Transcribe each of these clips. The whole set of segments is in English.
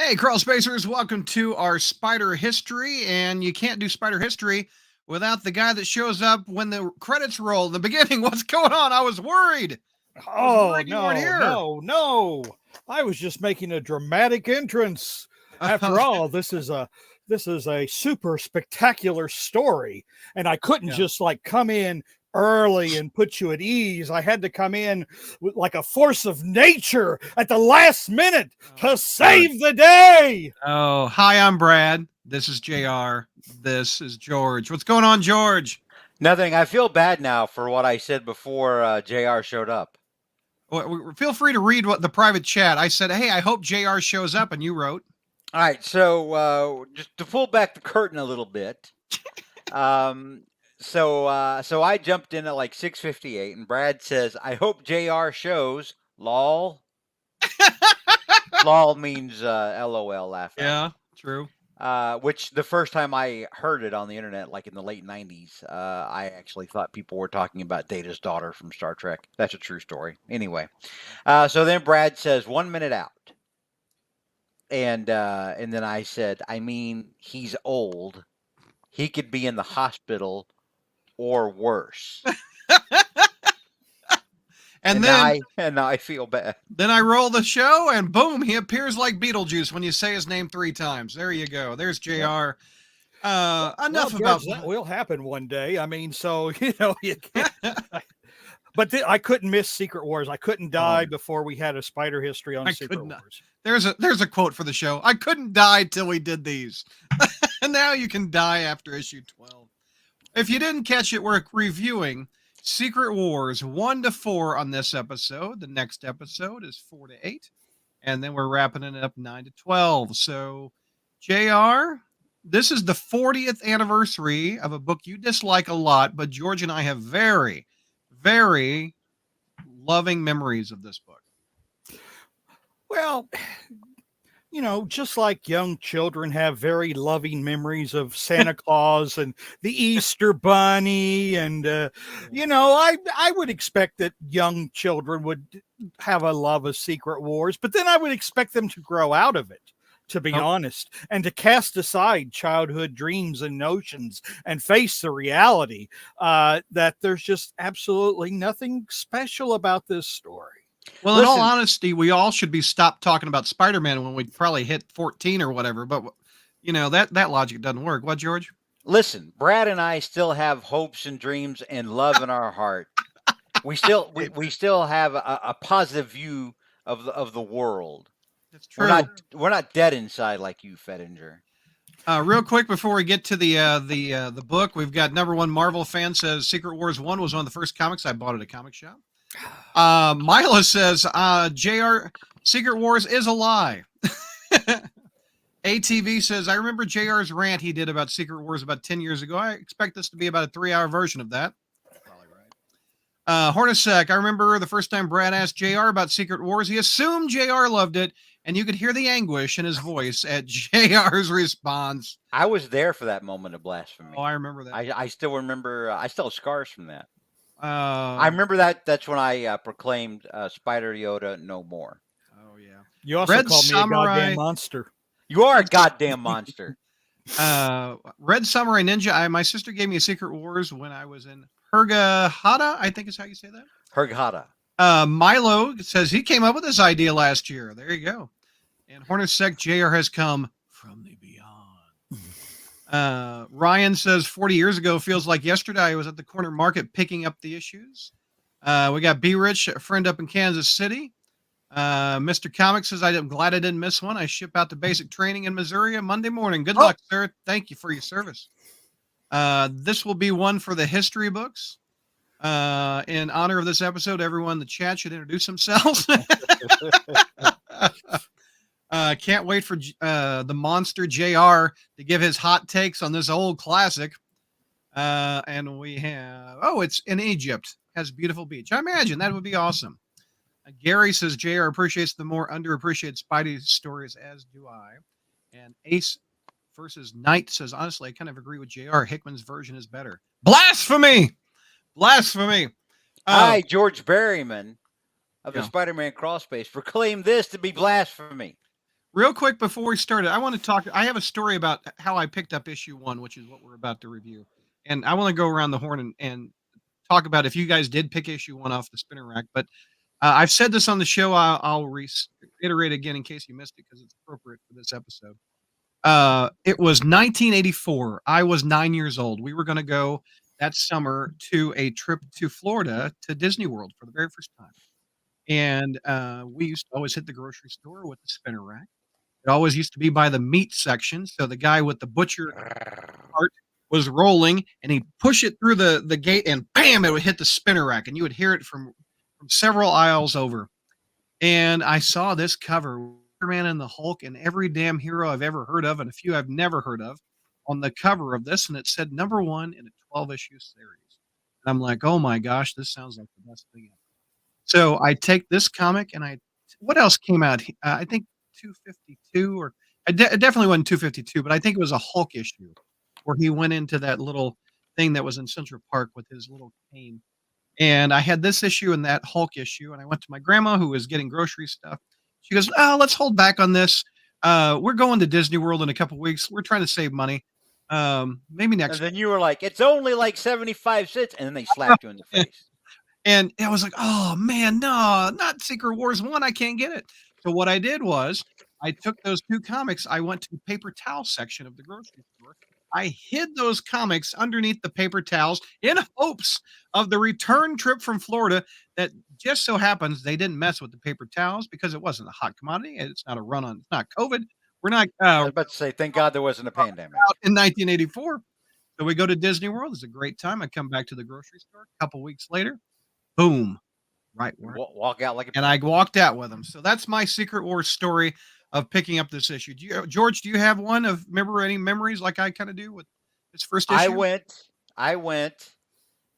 Hey, Crawl Spacers, welcome to our spider history. And you can't do spider history without the guy that shows up when the credits roll in the beginning. What's going on? I was worried. Oh, You weren't no, here. no. I was just making a dramatic entrance. After all, this is a super spectacular story, and I couldn't Yeah. just like come in early and put you at ease. I had to come in with like a force of nature at the last minute to save the day. Oh, hi, I'm Brad. This is JR. This is George. What's going on, George? Nothing. I feel bad now for what I said before JR showed up. Feel free to read what the private chat. I said, hey, I hope JR shows up, and you wrote. All right, so just to pull back the curtain a little bit. So I jumped in at like 6:58, and Brad says, "I hope JR shows." Lol. Lol means LOL, laugh out. Yeah, true. Which the first time I heard it on the internet, like in the late 90s, I actually thought people were talking about Data's daughter from Star Trek. That's a true story. Anyway, so then Brad says 1 minute out. And then I said, I mean, he's old. He could be in the hospital or worse. And then now I feel bad. Then I roll the show, and boom, he appears like Beetlejuice when you say his name 3 times. There you go. There's JR. Enough Well, about George, that will happen one day. I mean, so you can't. But I couldn't miss Secret Wars. I couldn't die before we had a spider history on Secret Wars. There's a quote for the show. I couldn't die till we did these. And now you can die after issue 12. If you didn't catch it, we're reviewing Secret Wars 1 to 4 on this episode. The next episode is 4 to 8. And then we're wrapping it up 9 to 12. So, JR, this is the 40th anniversary of a book you dislike a lot, but George and I have very, very loving memories of this book. Well, just like young children have very loving memories of Santa Claus and the Easter Bunny. And, I would expect that young children would have a love of Secret Wars, but then I would expect them to grow out of it, to be honest, and to cast aside childhood dreams and notions and face the reality that there's just absolutely nothing special about this story. Well, in all honesty, we all should be stopped talking about Spider-Man when we probably hit 14 or whatever. But, that logic doesn't work. What, George? Listen, Brad and I still have hopes and dreams and love in our heart. We still have a positive view of the world. That's true. We're not dead inside like you, Fettinger. Real quick before we get to the book, we've got number one Marvel fan says Secret Wars 1 was one of the first comics I bought at a comic shop. Mila says, JR, Secret Wars is a lie. ATV says, I remember JR's rant he did about Secret Wars about 10 years ago. I expect this to be about a 3-hour version of that. Probably right. Hornacek, I remember the first time Brad asked JR about Secret Wars, he assumed JR loved it, and you could hear the anguish in his voice at JR's response. I was there for that moment of blasphemy. Oh, I remember that. I still remember, I still have scars from that. I remember that. That's when I proclaimed Spider Yoda no more. Oh, yeah. You also called me a goddamn monster. You are a goddamn monster. Red Samurai Ninja. My sister gave me a Secret Wars when I was in Hergahata, I think is how you say that. Hergahata. Milo says he came up with this idea last year. There you go. And Hornacek JR has come from the beyond. Ryan says 40 years ago feels like yesterday. I was at the corner market picking up the issues. We got B Rich, a friend up in Kansas City. Mr. Comic says, I'm glad I didn't miss one. I ship out to basic training in Missouri on Monday morning. Good luck, sir. Thank you for your service. This will be one for the history books. In honor of this episode, everyone in the chat should introduce themselves. Can't wait for the monster JR to give his hot takes on this old classic. And we have, it's in Egypt. Has a beautiful beach. I imagine that would be awesome. Gary says JR appreciates the more underappreciated Spidey stories, as do I. And Ace versus Knight says, honestly, I kind of agree with JR. Hickman's version is better. Blasphemy! Blasphemy! I, George Berryman of the Spider-Man Crawlspace, proclaim this to be blasphemy. Real quick before we started, I want to talk. I have a story about how I picked up issue 1, which is what we're about to review, and I want to go around the horn and talk about if you guys did pick issue 1 off the spinner rack. But I've said this on the show. I'll reiterate again in case you missed it because it's appropriate for this episode. It was 1984. I was 9 years old. We were going to go that summer to a trip to Florida to Disney World for the very first time. And we used to always hit the grocery store with the spinner rack. It always used to be by the meat section. So the guy with the butcher cart was rolling and he'd push it through the gate and bam, it would hit the spinner rack. And you would hear it from several aisles over. And I saw this cover, Superman and the Hulk, and every damn hero I've ever heard of, and a few I've never heard of, on the cover of this, and it said #1 in a 12-issue series. And I'm like, oh my gosh, this sounds like the best thing ever. So I take this comic, and what else came out? I think 252, or it definitely wasn't 252, but I think it was a Hulk issue where he went into that little thing that was in Central Park with his little cane. And I had this issue and that Hulk issue, and I went to my grandma who was getting grocery stuff. She goes, "Oh, let's hold back on this. We're going to Disney World in a couple weeks. We're trying to save money. Maybe next." And then you were like, "It's only like 75 cents," and then they slapped you in the face. And I was like, "Oh man, no, not Secret Wars 1. I can't get it." So what I did was I took those 2 comics. I went to the paper towel section of the grocery store. I hid those comics underneath the paper towels in hopes of the return trip from Florida. That just so happens they didn't mess with the paper towels because it wasn't a hot commodity. It's not a run on. It's not COVID. We're not I was about to say, thank God there wasn't a pandemic. out in 1984. So we go to Disney World. It's a great time. I come back to the grocery store a couple weeks later. Boom. Right where Walk out like a and I walked out with them. So that's my Secret Wars story of picking up this issue. George, do you have one of any memories like I kind of do with this first issue? I went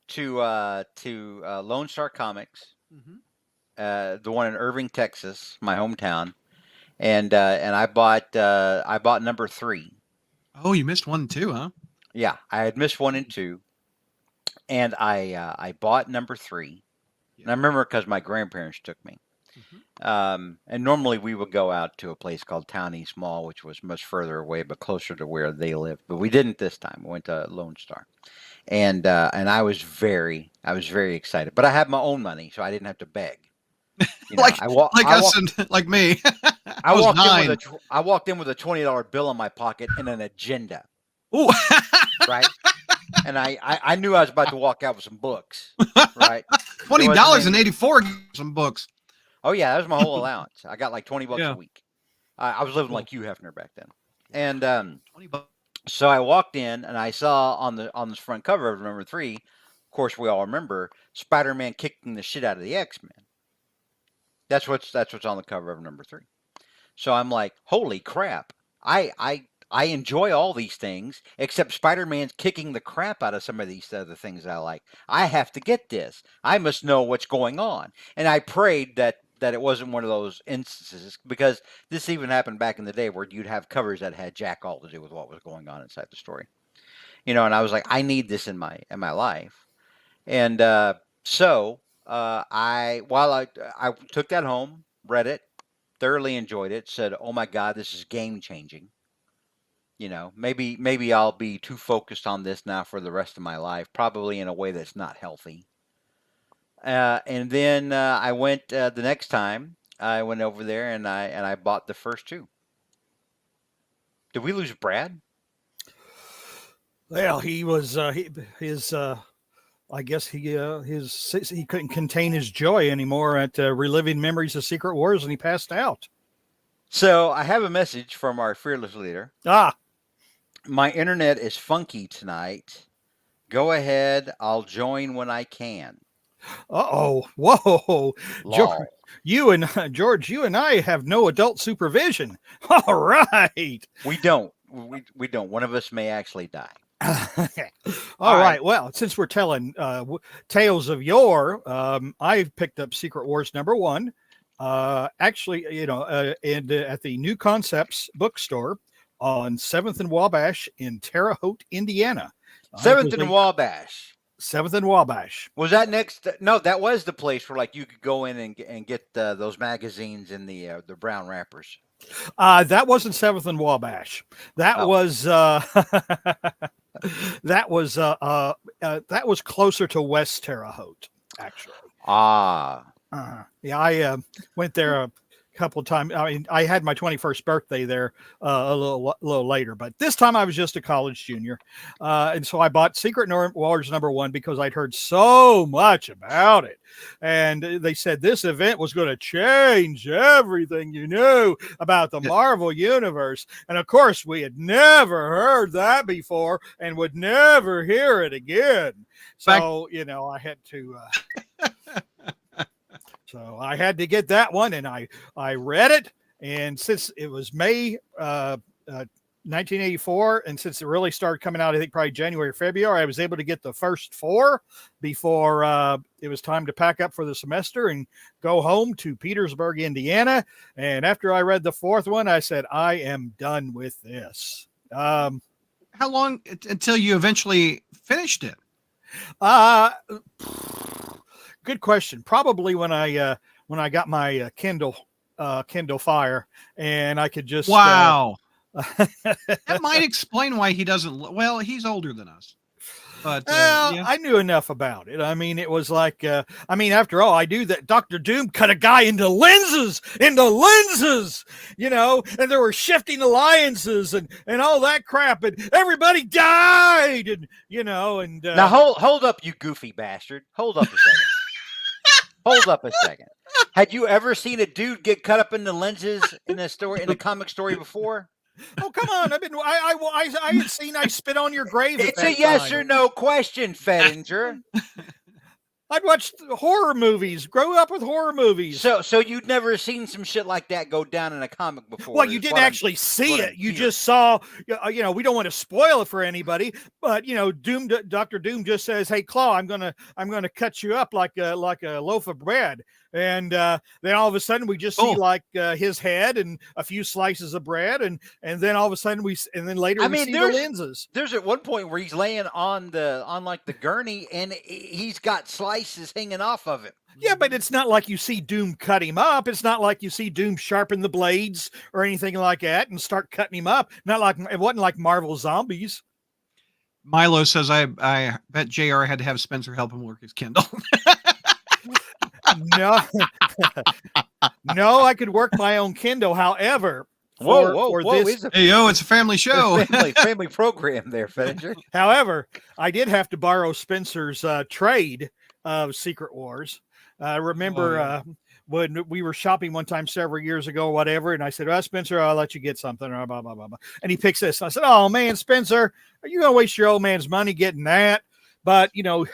to Lone Star Comics, the one in Irving, Texas, my hometown, and I bought #3. Oh, you missed 1 and 2, huh? Yeah, I had missed 1 and 2, and I bought #3. And I remember because my grandparents took me. And normally we would go out to a place called Town East Mall, which was much further away, but closer to where they lived. But we didn't this time. We went to Lone Star, and I was very excited. But I had my own money, so I didn't have to beg. You know, like me. I walked in with a $20 bill in my pocket and an agenda. Ooh. Right. And I knew I was about to walk out with some books, right? $20 and 84 some books. Oh yeah, that was my whole allowance. I got like $20 a week. I was living like you, Hefner, back then. And $20. So I walked in and I saw on this front cover of #3, of course we all remember Spider-Man kicking the shit out of the X-Men. That's what's on the cover of #3. So I'm like, holy crap! I enjoy all these things, except Spider-Man's kicking the crap out of some of these other things I like. I have to get this. I must know what's going on. And I prayed that it wasn't one of those instances, because this even happened back in the day where you'd have covers that had jack all to do with what was going on inside the story. You know, and I was like, I need this in my life. And so I took that home, read it, thoroughly enjoyed it, said, oh my God, this is game changing. You know, maybe I'll be too focused on this now for the rest of my life, probably in a way that's not healthy. And then I went the next time. I went over there and I bought the first 2. Did we lose Brad? Well, he was I guess he couldn't contain his joy anymore at reliving memories of Secret Wars, and he passed out. So I have a message from our fearless leader. My internet is funky tonight. Go ahead. I'll join when I can. Uh-oh. Whoa. George, George, you and I have no adult supervision. All right. We don't. We don't. One of us may actually die. All right. Well, since we're telling tales of yore, I picked up Secret Wars #1. Actually, you know, and at the New Concepts bookstore on 7th and Wabash in Terre Haute, Indiana. 7th and Wabash. 7th and Wabash. Was that next? No, that was the place where like you could go in and get those magazines in the brown wrappers. That wasn't 7th and Wabash. That Oh. was that was closer to West Terre Haute, actually. Ah, Yeah, I went there a couple of times. I mean, I had my 21st birthday there a little later, but this time I was just a college junior, and so I bought Secret Wars #1 because I'd heard so much about it, and they said this event was going to change everything you knew about the Marvel universe, and of course we had never heard that before and would never hear it again. So I had to. So I had to get that one, and I read it. And since it was May 1984, and since it really started coming out, I think probably January or February, I was able to get the first 4 before it was time to pack up for the semester and go home to Petersburg, Indiana. And after I read the 4th one, I said, I am done with this. How long until you eventually finished it? Good question. Probably when I got my Kindle Fire, and I could just Wow. That might explain why he doesn't. Well, he's older than us, but yeah. I knew enough about it. I mean, it was like, after all, I knew that Dr. Doom cut a guy into lenses, and there were shifting alliances and all that crap, and everybody died, and now hold up, you goofy bastard! Hold up a second. Hold up a second. Had you ever seen a dude get cut up into lenses in a comic story before? Oh, come on! I had seen I Spit on Your Grave. It's a yes or no question, Fettinger. I'd watched horror movies, grow up with horror movies. So you'd never seen some shit like that go down in a comic before? Well, you didn't actually see it. You just saw, we don't want to spoil it for anybody, but Dr. Doom just says, "Hey, Claw, I'm gonna cut you up like a loaf of bread." And then all of a sudden we just see like his head and a few slices of bread, and then all of a sudden we see the lenses. There's at one point where he's laying on the gurney, and he's got slices hanging off of it. Yeah, but it's not like you see Doom cut him up. It's not like you see Doom sharpen the blades or anything like that and start cutting him up. It wasn't like Marvel Zombies. Milo says, I bet JR had to have Spencer help him work his Kindle. No, no, I could work my own Kindle. However, it's a family show. family program there, Fettinger. However, I did have to borrow Spencer's trade of Secret Wars. I remember when we were shopping one time several years ago, or whatever, and I said, "Well, Spencer, I'll let you get something," or blah, blah, blah, blah. And he picks this. And I said, "Oh, man, Spencer, are you going to waste your old man's money getting that?" But, young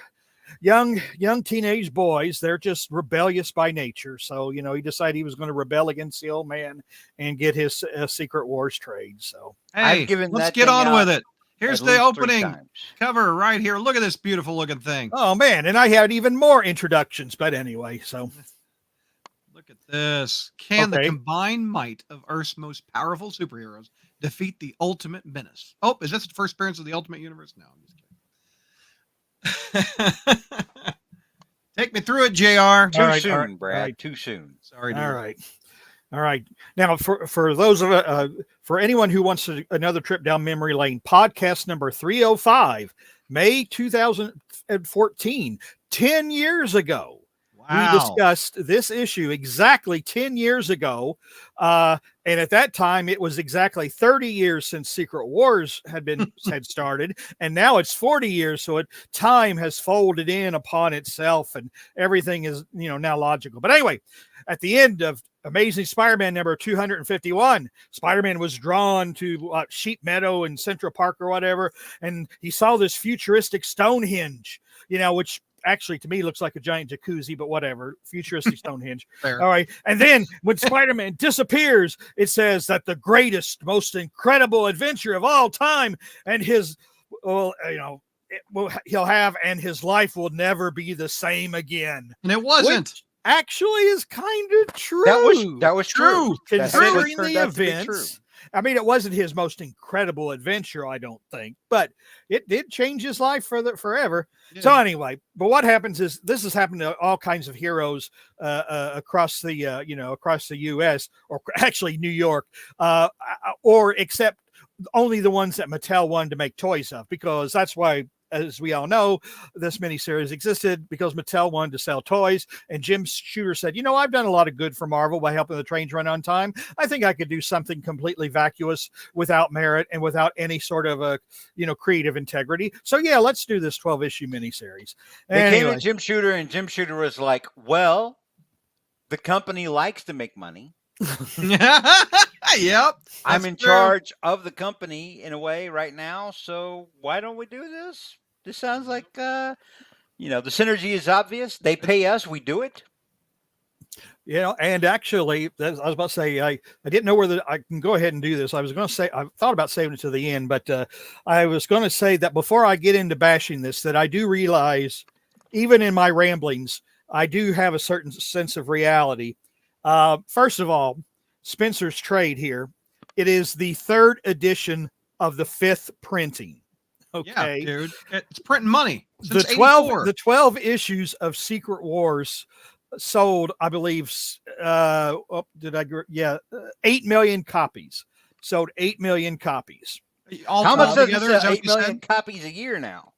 teenage boys, they're just rebellious by nature. So, he decided he was going to rebel against the old man and get his Secret Wars trade. So, hey, let's get on with it. Here's the opening cover right here. Look at this beautiful looking thing. Oh, man. And I had even more introductions. But anyway, so. Look at this. Can the combined might of Earth's most powerful superheroes defeat the ultimate menace? Oh, is this the first appearance of the Ultimate Universe? No, I'm just kidding. Take me through it, JR. Too soon, Brad. Too soon. Sorry, dude. All right. Now, for those of for anyone who wants another trip down memory lane, podcast number 305, May 2014, 10 years ago. Wow. We discussed this issue exactly 10 years ago. And at that time, it was exactly 30 years since Secret Wars had started. And now it's 40 years. So time has folded in upon itself, and everything is, now logical. But anyway, at the end of Amazing Spider-Man number 251, Spider-Man was drawn to Sheep Meadow in Central Park or whatever. And he saw this futuristic Stonehenge, which actually to me looks like a giant jacuzzi, but whatever. Futuristic Stonehenge. Fair. All right. And then when Spider-Man disappears, it says that the greatest, most incredible adventure of all time, and his, he'll have, and his life will never be the same again. And it wasn't. actually is kind of true. That was true. That actually Considering turned the out to be true. events. I mean, it wasn't his most incredible adventure, I don't think, but it did change his life forever. Yeah. So anyway, but what happens is this has happened to all kinds of heroes across the across the U.S. or actually New York, or except only the ones that Mattel wanted to make toys of, because that's why, as we all know, this miniseries existed because Mattel wanted to sell toys. And Jim Shooter said, I've done a lot of good for Marvel by helping the trains run on time. I think I could do something completely vacuous without merit and without any sort of a, creative integrity. So yeah, let's do this 12-issue miniseries. They came to Jim Shooter, and Jim Shooter was like, well, the company likes to make money. Yep. I'm in charge of the company in a way right now. So why don't we do this? This sounds like, the synergy is obvious. They pay us. We do it. And actually, I was about to say, I didn't know whether I can go ahead and do this. I was going to say, I thought about saving it to the end, but I was going to say that before I get into bashing this, that I do realize, even in my ramblings, I do have a certain sense of reality. First of all, Spencer's Trade here. It is the 3rd edition of the 5th printing. Okay, yeah, dude, it's printing money. The 12 issues of Secret Wars sold, I believe, 8 million copies. Sold 8 million copies. How much does it sell? 8 million copies a year now.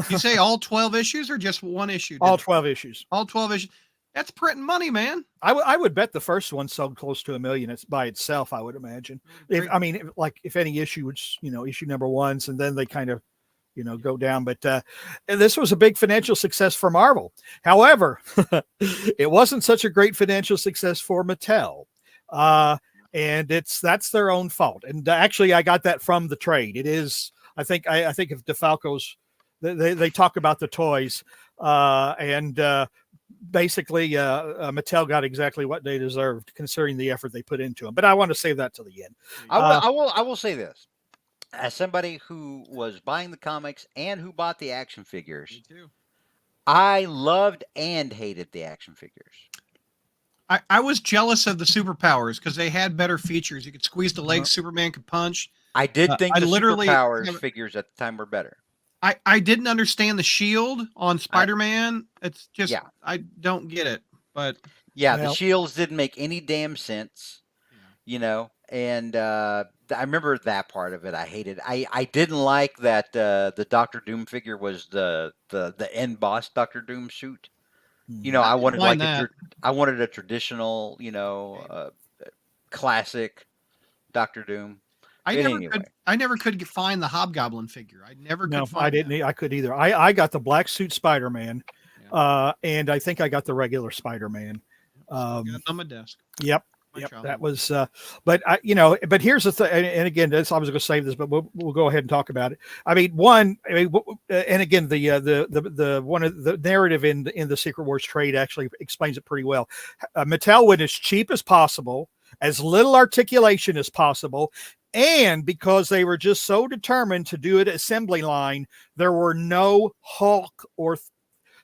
You say all 12 issues or just one issue? All 12 issues. All 12 issues. That's printing money, man. I would bet the first one sold close to 1 million. It's by itself, I would imagine. If any issue was, issue number ones, and then they kind of, go down. But this was a big financial success for Marvel. However, it wasn't such a great financial success for Mattel. And that's their own fault. And actually, I got that from the trade. It is, I think if DeFalco's, they talk about the toys, and basically Mattel got exactly what they deserved, considering the effort they put into them. But I want to save that to the end. I will say this, as somebody who was buying the comics and who bought the action figures. Me too. I loved and hated the action figures. I was jealous of the superpowers because they had better features. You could squeeze the legs, Superman could punch. I did think the superpowers figures at the time were better. I didn't understand the shield on Spider-Man. It's just, I don't get it. But the shields didn't make any damn sense, and I remember that part of it. I hated. I didn't like that the Doctor Doom figure was the end boss Doctor Doom suit. I wanted I wanted a traditional, classic Doctor Doom. I never could find the Hobgoblin figure. I never could find I didn't. I could either. I got the black suit Spider-Man, and I think I got the regular Spider-Man. Got it on my desk. Yep. That was, but here's the thing. And again, I was going to save this, but we'll go ahead and talk about it. And again, the one of the narrative in the Secret Wars trade actually explains it pretty well. Mattel went as cheap as possible, as little articulation as possible. And because they were just so determined to do it assembly line, there were no Hulk or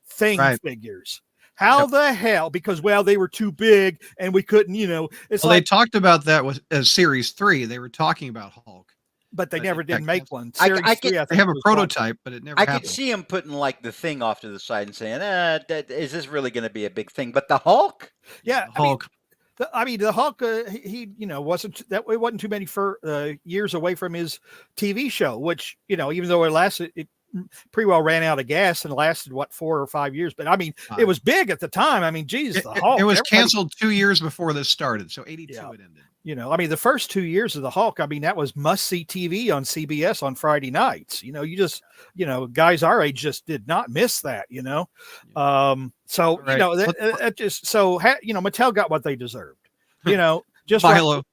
Thing figures. How the hell? Because, they were too big and we couldn't, they talked about that as Series 3. They were talking about Hulk. But they never did make one. They have a prototype, but it never happened. I could see him putting the Thing off to the side and saying, is this really going to be a big thing? But the Hulk? Yeah. Hulk. The Hulk, he wasn't too many years away from his TV show, which, even though it pretty well ran out of gas and lasted 4 or 5 years. But it was big at the time. Geez, the Hulk. It was canceled 2 years before this started. So 82 it ended. The first 2 years of the Hulk, that was must-see TV on CBS on Friday nights. Guys our age just did not miss that, Mattel got what they deserved, just Philo.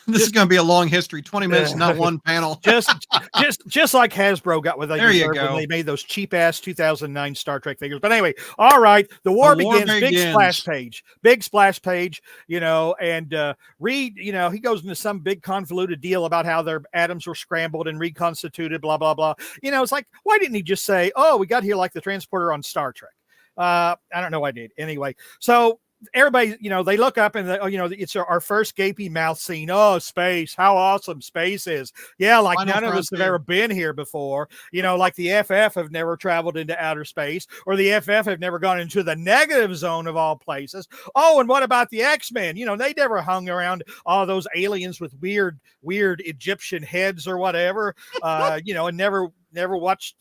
This is going to be a long history. 20 minutes, not one panel. just like Hasbro got what they deserved when they made those cheap ass 2009 Star Trek figures. But anyway, all right, the war begins. Big splash page. And Reed, he goes into some big convoluted deal about how their atoms were scrambled and reconstituted. Blah blah blah. It's like, why didn't he just say, "Oh, we got here like the transporter on Star Trek"? I don't know. I did anyway. So everybody, they look up and it's our first gaping mouth scene. Oh, space! How awesome space is! Yeah, like Final none of us have frontier. ever been here before. Like the FF have never traveled into outer space, or the FF have never gone into the negative zone of all places. Oh, and what about the X-Men? They never hung around all those aliens with weird Egyptian heads or whatever. And never watched,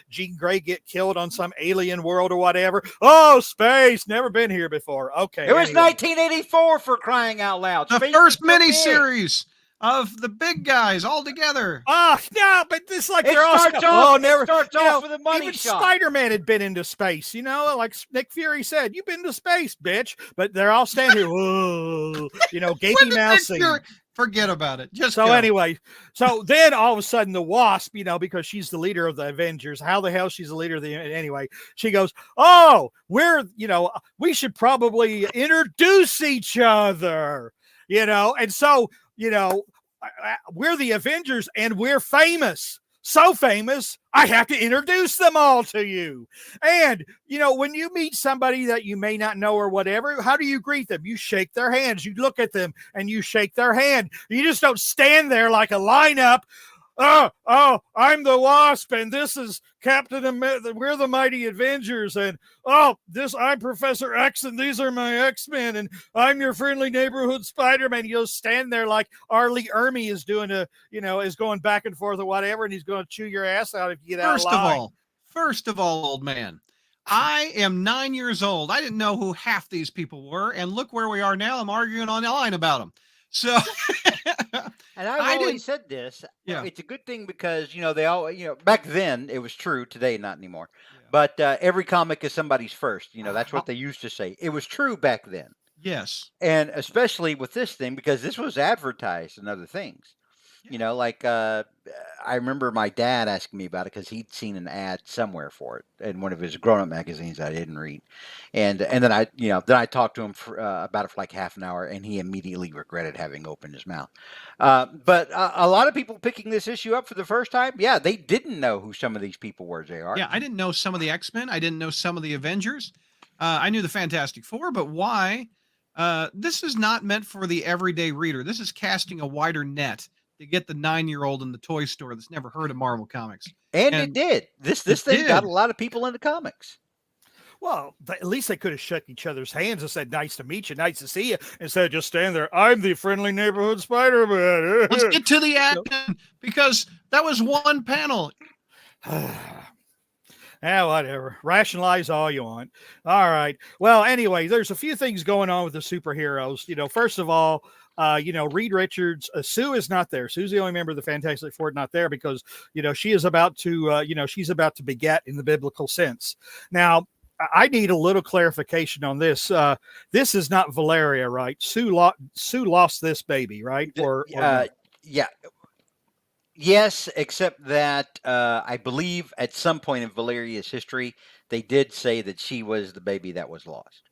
Jean Grey get killed on some alien world or whatever. Oh, space, never been here before. Okay. It was 1984 for crying out loud. The Space first was so big. miniseries of the big guys all together. Oh, no, but this like It they're all starts off, never it starts off with a money even shot. Spider-Man had been into space, like Nick Fury said, you've been to space, bitch. But they're all standing here, whoa, gaping mouth scene. Forget about it. Just so go. Anyway, so then all of a sudden the Wasp, because she's the leader of the Avengers. How the hell she's the leader of the anyway? She goes, "Oh, we should probably introduce each other." And so, we're the Avengers and we're famous. So famous, I have to introduce them all to you. And, when you meet somebody that you may not know or whatever, how do you greet them? You shake their hands. You look at them and you shake their hand. You just don't stand there like a lineup. Oh, I'm the Wasp, and this is Captain America. We're the Mighty Avengers, and I'm Professor X, and these are my X-Men, and I'm your friendly neighborhood Spider-Man. You'll stand there like Arlie Ermy is doing is going back and forth or whatever, and he's going to chew your ass out if you get out of line. First of all, old man, I am 9 years old. I didn't know who half these people were, and look where we are now. I'm arguing online about them. So, and I've always said this. Yeah. It's a good thing because, they all, back then it was true. Today, not anymore. Yeah. But every comic is somebody's first. That's what they used to say. It was true back then. Yes. And especially with this thing, because this was advertised and other things. Yeah. I remember my dad asking me about it because he'd seen an ad somewhere for it in one of his grown-up magazines I didn't read, and then I talked to him about it for like half an hour, and he immediately regretted having opened his mouth. But a lot of people picking this issue up for the first time, yeah, they didn't know who some of these people were. JR. Yeah, I didn't know some of the X-Men. I didn't know some of the Avengers. I knew the Fantastic Four, but why? This is not meant for the everyday reader. This is casting a wider net to get the 9-year-old in the toy store that's never heard of Marvel Comics. And it did. This thing got a lot of people into comics. Well, at least they could have shook each other's hands and said, "Nice to meet you, nice to see you," instead of just standing there, "I'm the friendly neighborhood Spider-Man." Let's get to the action, because that was one panel. Whatever. Rationalize all you want. All right. Well, anyway, there's a few things going on with the superheroes. First of all, Reed Richards, Sue is not there. Sue's the only member of the Fantastic Four not there because, she is about to, she's about to beget in the biblical sense. Now, I need a little clarification on this. This is not Valeria, right? Sue lost this baby, right? Yeah. Yes, except that I believe at some point in Valeria's history, they did say that she was the baby that was lost.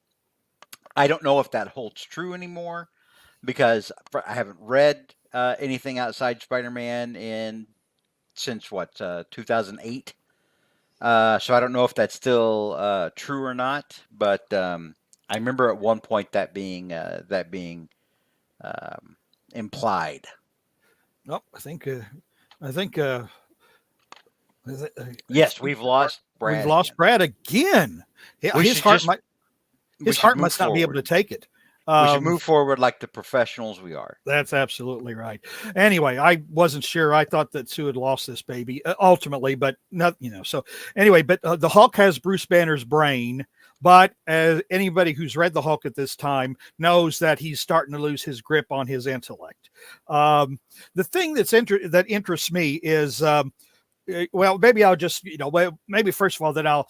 I don't know if that holds true anymore, because I haven't read anything outside Spider-Man since 2008. So I don't know if that's still true or not. But I remember at one point that being implied. No, I think. Yes, we've lost Brad. We've lost Brad again. His heart must not be able to take it. We should move forward like the professionals we are. That's absolutely right. Anyway, I wasn't sure. I thought that Sue had lost this baby ultimately, but not, so anyway, but the Hulk has Bruce Banner's brain, but as anybody who's read the Hulk at this time knows that he's starting to lose his grip on his intellect. The thing that interests me is, well, maybe I'll just, maybe first of all, then I'll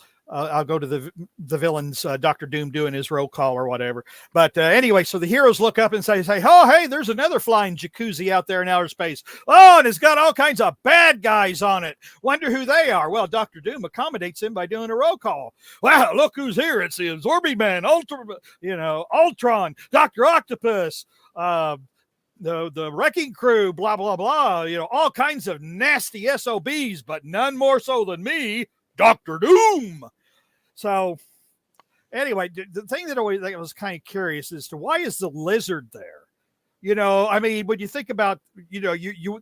go to the villains, Dr. Doom doing his roll call or whatever. But anyway, so the heroes look up and say, "Oh, hey, there's another flying jacuzzi out there in outer space. Oh, and it's got all kinds of bad guys on it. Wonder who they are." Well, Dr. Doom accommodates him by doing a roll call. "Wow, look who's here. It's the Absorbing Man, Ultron, Dr. Octopus, the Wrecking Crew, blah, blah, blah. All kinds of nasty SOBs, but none more so than me, Dr. Doom." So, anyway, the thing that always I was kind of curious as to why is the lizard there? You know, I mean, when you think about, you know, you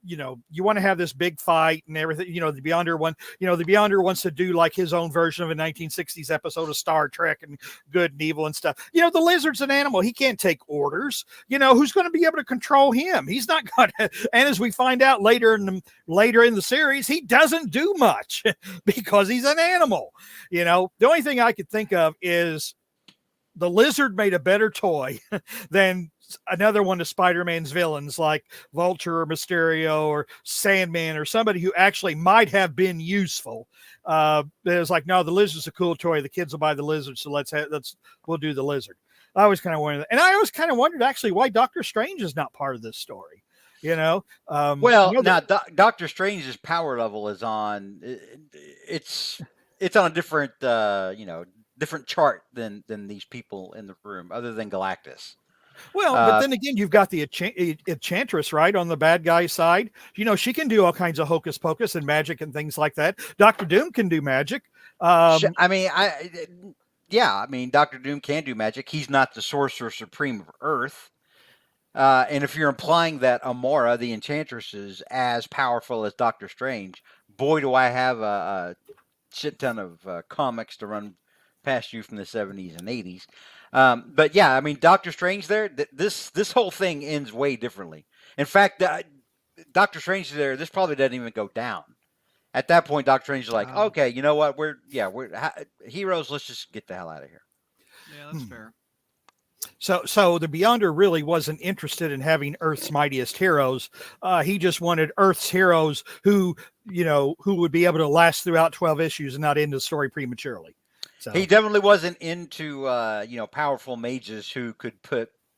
want to have this big fight and everything, you know, the Beyonder wants to do like his own version of a 1960s episode of Star Trek and good and evil and stuff. You know, the lizard's an animal. He can't take orders. You know, who's going to be able to control him? He's not going to. And as we find out later in the series, he doesn't do much because he's an animal. You know, the only thing I could think of is the lizard made a better toy than another one of Spider-Man's villains like Vulture or Mysterio or Sandman or somebody who actually might have been useful. It was like, no, the lizard's a cool toy. The kids will buy the lizard. So we'll do the lizard. I always kind of wondered that. And I always kind of wondered actually why Doctor Strange is not part of this story. You know, now Doctor Strange's power level is on, it's on a different, different chart than these people in the room other than Galactus. Well, but then again, you've got the Enchantress, right, on the bad guy side. You know, she can do all kinds of hocus pocus and magic and things like that. Doctor Doom can do magic. Doctor Doom can do magic. He's not the Sorcerer Supreme of Earth. And if you're implying that Amora, the Enchantress, is as powerful as Doctor Strange, boy, do I have a shit ton of comics to run past you from the 70s and 80s. But yeah, I mean, Doctor Strange there, this whole thing ends way differently. In fact, Doctor Strange there, this probably doesn't even go down. At that point, Doctor Strange is like, okay, you know what? We're heroes. Let's just get the hell out of here. Yeah, that's fair. So the Beyonder really wasn't interested in having Earth's mightiest heroes. He just wanted Earth's heroes who would be able to last throughout 12 issues and not end the story prematurely. So he definitely wasn't into powerful mages who could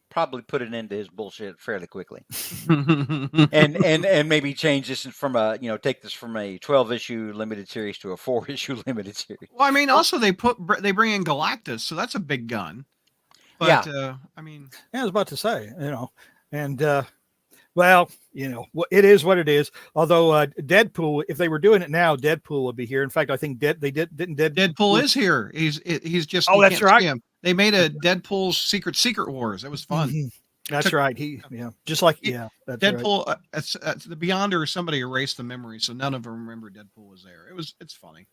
probably put an end to his bullshit fairly quickly, and maybe change this from take this from a 12-issue limited series to a 4-issue limited series. Well, I mean, also they bring in Galactus, so that's a big gun. But I mean, I was about to say, and well, it is what it is. Although Deadpool, if they were doing it now, Deadpool would be here. In fact, I think Deadpool is here. He's just that's right. They made a Deadpool's Secret Wars. It was fun. Mm-hmm. That's right. That's Deadpool. Right. The Beyonder or somebody erased the memory, so none of them remember Deadpool was there. It's funny.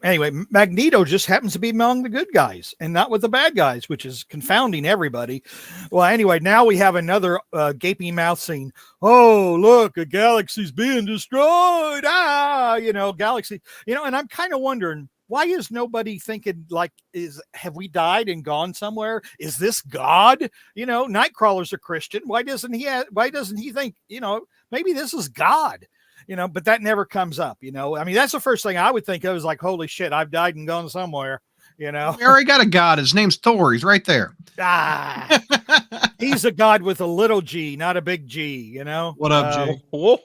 Anyway, Magneto just happens to be among the good guys and not with the bad guys, which is confounding everybody. Well, anyway, now we have another gaping mouth scene. Oh, look, a galaxy's being destroyed. Galaxy. And I'm kind of wondering, why is nobody thinking have we died and gone somewhere? Is this God? Nightcrawler's a Christian. Why doesn't he think, maybe this is God? But that never comes up, I mean, that's the first thing I would think of is like, holy shit, I've died and gone somewhere, We already got a god. His name's Thor. He's right there. He's a god with a little G, not a big G, What up, G? Whoa.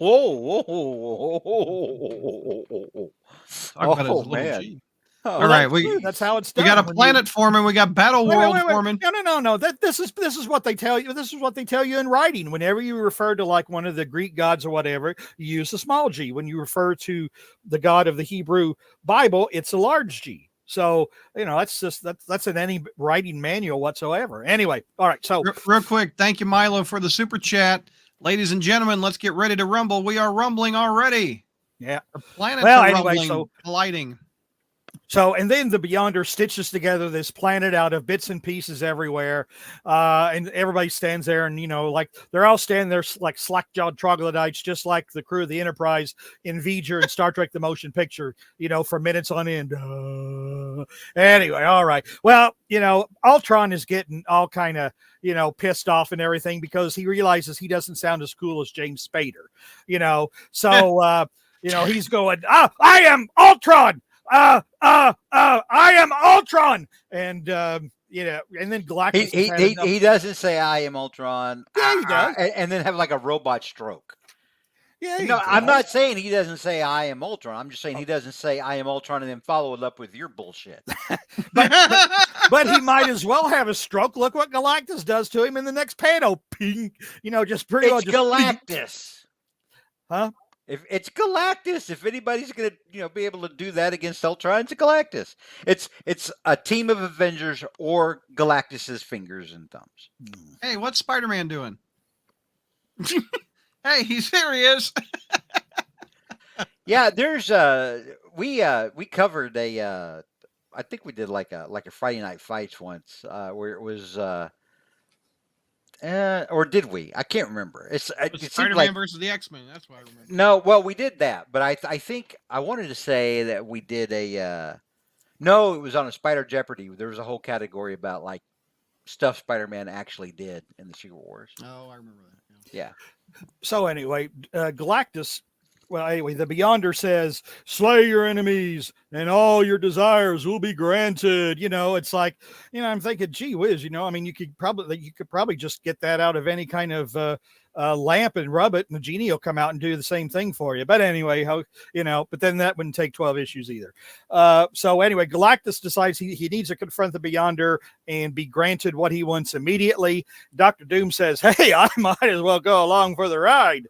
Talk about his little G. All right, that's how it's done. We got a planet forming. We got battle world forming. No. This is what they tell you. This is what they tell you in writing. Whenever you refer to like one of the Greek gods or whatever, you use a small G. When you refer to the God of the Hebrew Bible, it's a large G. So that's in any writing manual whatsoever. Anyway, all right. So real quick, thank you, Milo, for the super chat, ladies and gentlemen. Let's get ready to rumble. We are rumbling already. Yeah, the planets are rumbling, so colliding. So, and then the Beyonder stitches together this planet out of bits and pieces everywhere. And everybody stands there and, they're all standing there like slack-jawed troglodytes, just like the crew of the Enterprise in V'ger and Star Trek The Motion Picture, for minutes on end. Anyway, all right. Well, Ultron is getting all kind of, pissed off and everything because he realizes he doesn't sound as cool as James Spader, So, he's going, I am Ultron! I am Ultron, and and then Galactus. He doesn't say I am Ultron. Yeah, he does, and then have like a robot stroke. Yeah, I'm not saying he doesn't say I am Ultron. I'm just saying he doesn't say I am Ultron and then follow it up with your bullshit. but he might as well have a stroke. Look what Galactus does to him in the next panel. Ping, just pretty much. It's Galactus. Huh? If it's Galactus, if anybody's gonna be able to do that against Ultron, it's Galactus. It's a team of Avengers or Galactus's fingers and thumbs. Hey, what's Spider-Man doing? Hey, there he is. Yeah, there's we covered a I think we did like a Friday Night Fights once where it was or did we? I can't remember. It seemed Spider-Man like versus the X-Men. That's what I remember. no. Well, we did that, but I think I wanted to say that we did a no. It was on a Spider Jeopardy. There was a whole category about like stuff Spider-Man actually did in the Secret Wars. Oh, I remember that. Yeah. So anyway, Galactus. Well, anyway, the Beyonder says, "Slay your enemies, and all your desires will be granted." It's like, I'm thinking, gee whiz, I mean, you could probably just get that out of any kind of lamp and rub it, and the genie will come out and do the same thing for you. But anyway, but then that wouldn't take 12 issues either. So anyway, Galactus decides he needs to confront the Beyonder and be granted what he wants immediately. Dr. Doom says, "Hey, I might as well go along for the ride."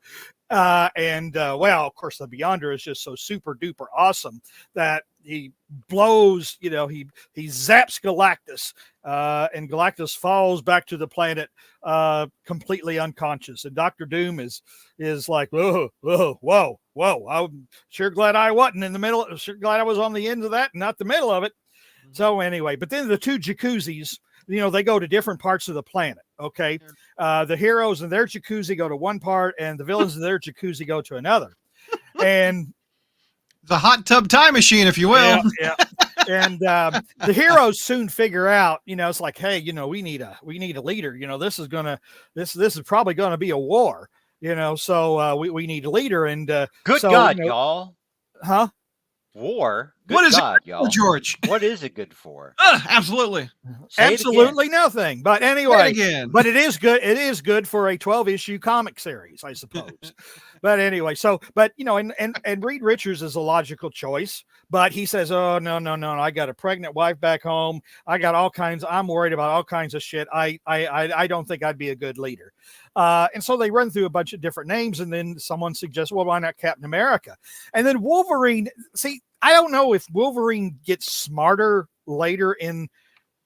Well, of course, the Beyonder is just so super duper awesome that he blows, he zaps Galactus, and Galactus falls back to the planet, completely unconscious. And Dr. Doom is like, whoa. I'm sure glad I wasn't in the middle. Sure glad I was on the end of that and not the middle of it. So anyway, but then the two jacuzzis, they go to different parts of the planet. Okay. The heroes and their jacuzzi go to one part and the villains and their jacuzzi go to another. And the hot tub time machine, if you will. Yeah. And the heroes soon figure out, it's like, hey, we need a leader. This is probably going to be a war, so we need a leader. And good God, y'all. Huh? War. Good what is God, it, y'all? George? What is it good for? Absolutely. Absolutely nothing. But anyway, but it is good. It is good for a 12-issue comic series, I suppose. But anyway, and Reed Richards is a logical choice, but he says, "Oh, no. I got a pregnant wife back home. I'm worried about all kinds of shit. I don't think I'd be a good leader." And so they run through a bunch of different names, and then someone suggests, well, why not Captain America? And then Wolverine, see, I don't know if Wolverine gets smarter later in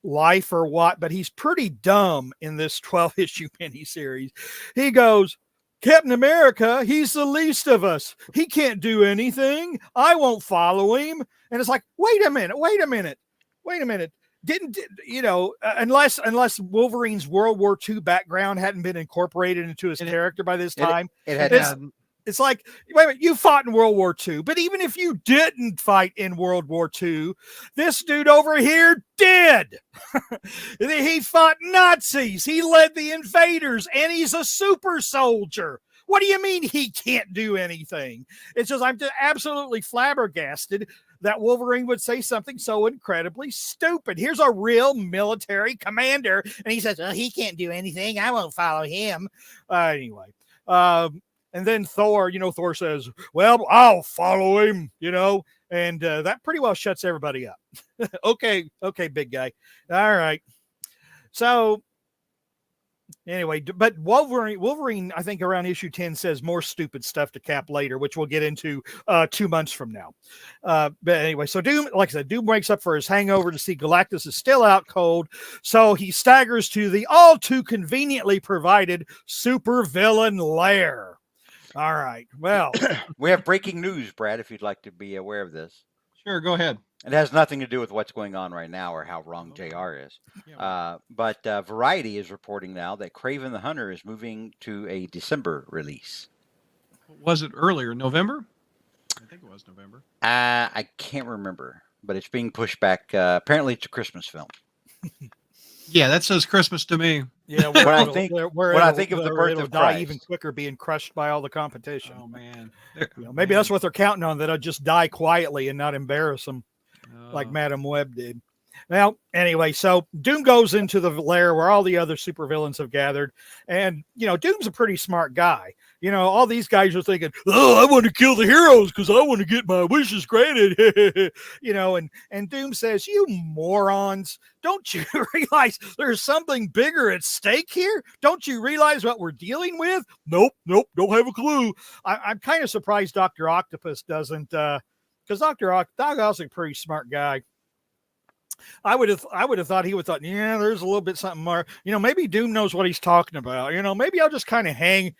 life or what, but he's pretty dumb in this 12-issue miniseries. He goes, "Captain America, he's the least of us. He can't do anything. I won't follow him." And it's like, wait a minute. Unless Wolverine's World War II background hadn't been incorporated into his character by this time, it's like, wait a minute, you fought in World War II, but even if you didn't fight in World War II, this dude over here did. He fought Nazis, he led the invaders, and he's a super soldier. What do you mean he can't do anything? It's just, I'm just absolutely flabbergasted that Wolverine would say something so incredibly stupid. Here's a real military commander, and he says, "Oh, he can't do anything. I won't follow him." Anyway. And then Thor says, "Well, I'll follow him," and that pretty well shuts everybody up. Okay, big guy. All right. So anyway, but Wolverine, I think around issue 10 says more stupid stuff to Cap later, which we'll get into 2 months from now. But anyway, so Doom, like I said, Doom wakes up for his hangover to see Galactus is still out cold. So he staggers to the all too conveniently provided supervillain lair. All right. Well, we have breaking news, Brad, if you'd like to be aware of this. Sure, go ahead. It has nothing to do with what's going on right now or how wrong JR is. But Variety is reporting now that Kraven the Hunter is moving to a December release. Was it earlier? November? I think it was November. I can't remember, but it's being pushed back. Apparently, it's a Christmas film. Yeah, that says Christmas to me. Yeah, when I think of the birth of Christ, even quicker being crushed by all the competition. Oh man, maybe that's what they're counting on, that I'll just die quietly and not embarrass them like Madam Web did. Well, anyway, so Doom goes into the lair where all the other supervillains have gathered, and Doom's a pretty smart guy. All these guys are thinking, "Oh, I want to kill the heroes because I want to get my wishes granted." And Doom says, "You morons! Don't you realize there's something bigger at stake here? Don't you realize what we're dealing with?" Nope, don't have a clue. I'm kind of surprised Dr. Octopus doesn't, because Dr. Octopus is a pretty smart guy. I would have thought he would thought, yeah, there's a little bit something more. Maybe Doom knows what he's talking about. Maybe I'll just kind of hang.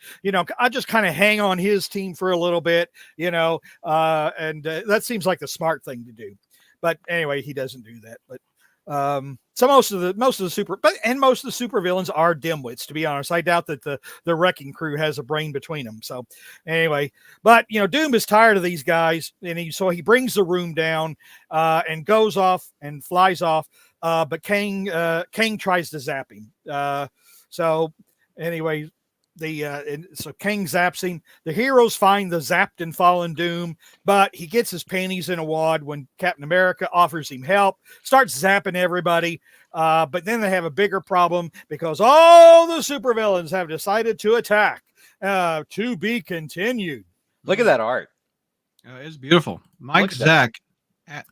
I'll just kind of hang on his team for a little bit. And that seems like the smart thing to do. But anyway, he doesn't do that. But so most of the supervillains are dimwits. To be honest, I doubt that the wrecking crew has a brain between them. So anyway, but Doom is tired of these guys, and he brings the room down and goes off and flies off. But Kang tries to zap him. So anyway. So Kang zaps him. The heroes find the zapped and fallen Doom, but he gets his panties in a wad when Captain America offers him help, starts zapping everybody. But then they have a bigger problem because all the supervillains have decided to attack. To be continued. Look at that art. It's beautiful. Mike Zack at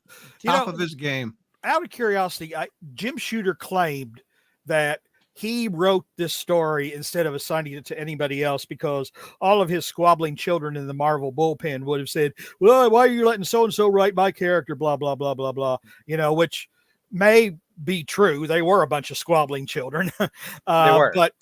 top of his game. Out of curiosity, Jim Shooter claimed that he wrote this story instead of assigning it to anybody else because all of his squabbling children in the Marvel bullpen would have said, "Well, why are you letting so-and-so write my character, blah, blah, blah, blah, blah," which may be true. They were a bunch of squabbling children. They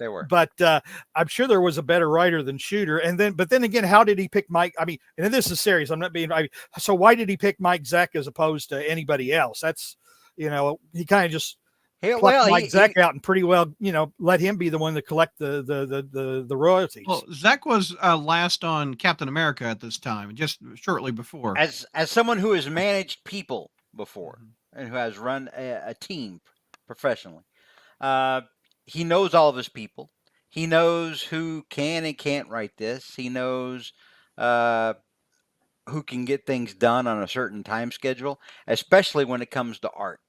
were. But I'm sure there was a better writer than Shooter. But then again, how did he pick Mike? I mean, and this is serious. I'm not being, so why did he pick Mike Zack as opposed to anybody else? That's, he kind of just, Mike Zack out and pretty well, let him be the one to collect the royalties. Well, Zack was last on Captain America at this time, just shortly before. As someone who has managed people before and who has run a team professionally, he knows all of his people. He knows who can and can't write this. He knows who can get things done on a certain time schedule, especially when it comes to art.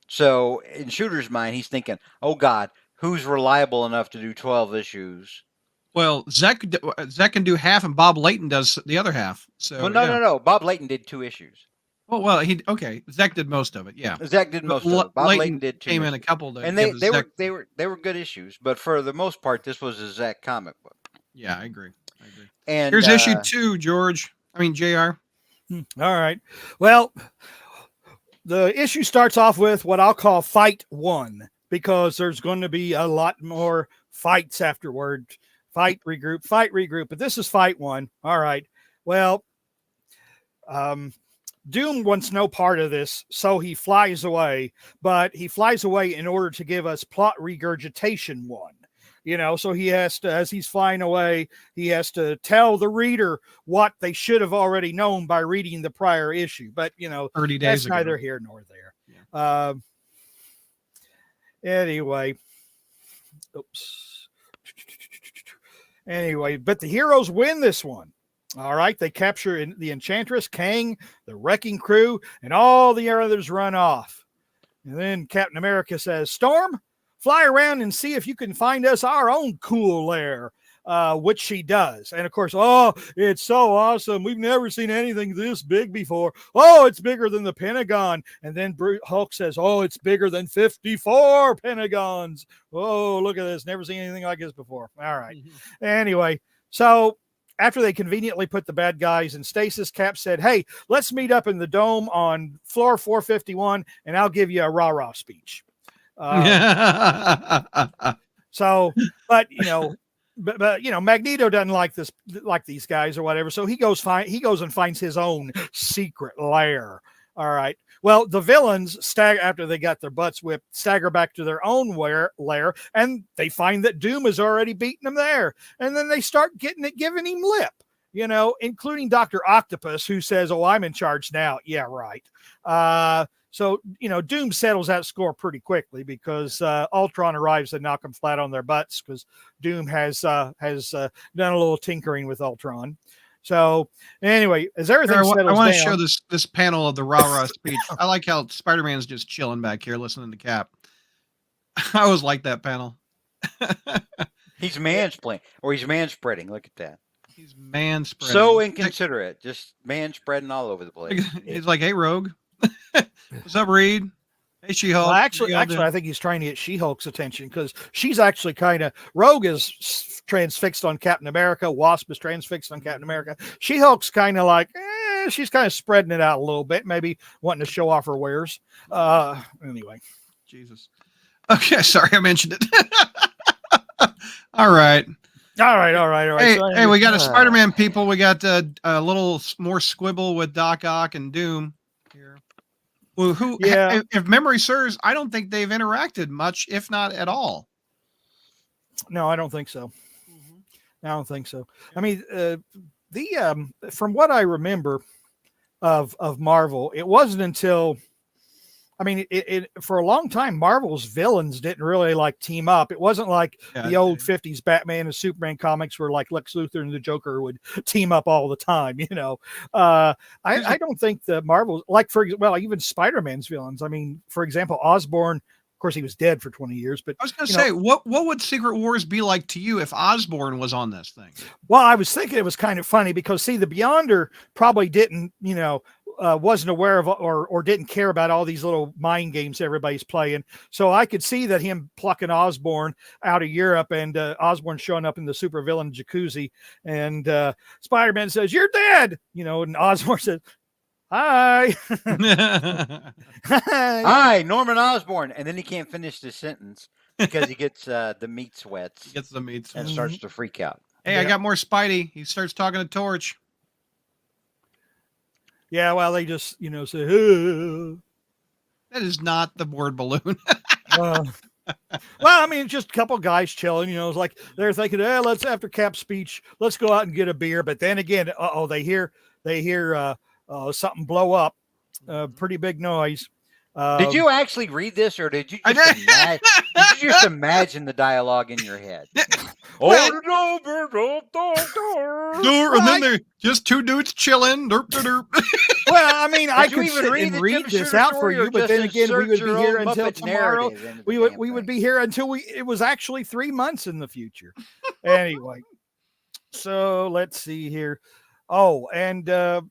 So in Shooter's mind, he's thinking, "Oh God, who's reliable enough to do 12 issues?" Well, Zack can do half, and Bob Layton does the other half. So no. Bob Layton did 2 issues. Well, Zack did most of it. Yeah, Zack did most of it. Bob Layton did 2. Came in a couple, and they were good issues. But for the most part, this was a Zack comic book. Yeah, I agree. And here's issue 2, JR. All right. Well. The issue starts off with what I'll call fight 1, because there's going to be a lot more fights afterward. Fight, regroup. But this is fight 1. All right. Well, Doom wants no part of this, so he flies away. But he flies away in order to give us plot regurgitation 1. So he has to, as he's flying away, he has to tell the reader what they should have already known by reading the prior issue. But, 30 days that's ago. neither here nor there. Yeah. Anyway, but the heroes win this one. All right. They capture the Enchantress, Kang, the wrecking crew, and all the others run off. And then Captain America says, "Storm, fly around and see if you can find us our own cool lair," which she does. And of course, "Oh, it's so awesome. We've never seen anything this big before. Oh, it's bigger than the Pentagon." And then Hulk says, "Oh, it's bigger than 54 Pentagons. Oh, look at this. Never seen anything like this before." All right. Anyway, so after they conveniently put the bad guys in stasis, Cap said, "Hey, let's meet up in the dome on floor 451, and I'll give you a rah-rah speech." So, but Magneto doesn't like these guys or whatever. So he goes and finds his own secret lair. All right. Well, the villains after they got their butts whipped, stagger back to their own lair, and they find that Doom has already beaten them there. And then they start giving him lip, including Dr. Octopus, who says, "Oh, I'm in charge now." Yeah, right. So, Doom settles that score pretty quickly because Ultron arrives and knock them flat on their butts because Doom has done a little tinkering with Ultron. So anyway, as Here, everything I settles want to down, show this panel of the rah-rah speech. I like how Spider-Man's just chilling back here listening to Cap. I always like that panel. He's mansplaining, or he's manspreading. Look at that. He's man spreading. So inconsiderate, just man spreading all over the place. He's like, "Hey, Rogue, what's up, Reed? Hey, She-Hulk." well, actually, I think he's trying to get She-Hulk's attention because she's actually kind of Rogue is transfixed on Captain America. Wasp is transfixed on Captain America. She-Hulk's kind of like, she's kind of spreading it out a little bit, maybe wanting to show off her wares. Anyway, Jesus. Okay, sorry I mentioned it. All right. All right. Hey, we got a Spider-Man people. We got a little more squibble with Doc Ock and Doom here. Well, if memory serves, I don't think they've interacted much, if not at all. No, I don't think so. I don't think so. I mean, from what I remember of Marvel, it wasn't until, I mean, it for a long time, Marvel's villains didn't really like team up. It wasn't like the old 50s Batman and Superman comics where like Lex Luthor and the Joker would team up all the time, you know. I don't think the Marvel, like even Spider-Man's villains. I mean, for example, Osborn, of course, he was dead for 20 years, but I was going to say, what would Secret Wars be like to you if Osborn was on this thing? Well, I was thinking it was kind of funny because, see, the Beyonder probably didn't, wasn't aware of or didn't care about all these little mind games everybody's playing. So I could see that him plucking Osborn out of Europe and Osborn showing up in the supervillain jacuzzi, and Spider-Man says, "You're dead," and Osborn says, "Hi." Hi, Norman Osborn. And then he can't finish the sentence because he gets the meat sweats. He gets the meat sweats. And starts to freak out. Hey, I got more Spidey. He starts talking to Torch. Yeah, well, they just, say, "Hey." That is not the word balloon. Well, I mean, just a couple guys chilling, it's like they're thinking, let's, after Cap's speech, let's go out and get a beer. But then again, they hear something blow up, pretty big noise. Did you actually read this, or did you just imagine the dialogue in your head? And then they're just two dudes chilling. Derp, derp. Well, I mean, I could even sit read and the read Jim this Shooter out for story, you, or but just then again, we insert would your be here own until Muppet tomorrow. narrative into the We damn would thing? be here until it was actually 3 months in the future. Anyway, so let's see here. Oh, and as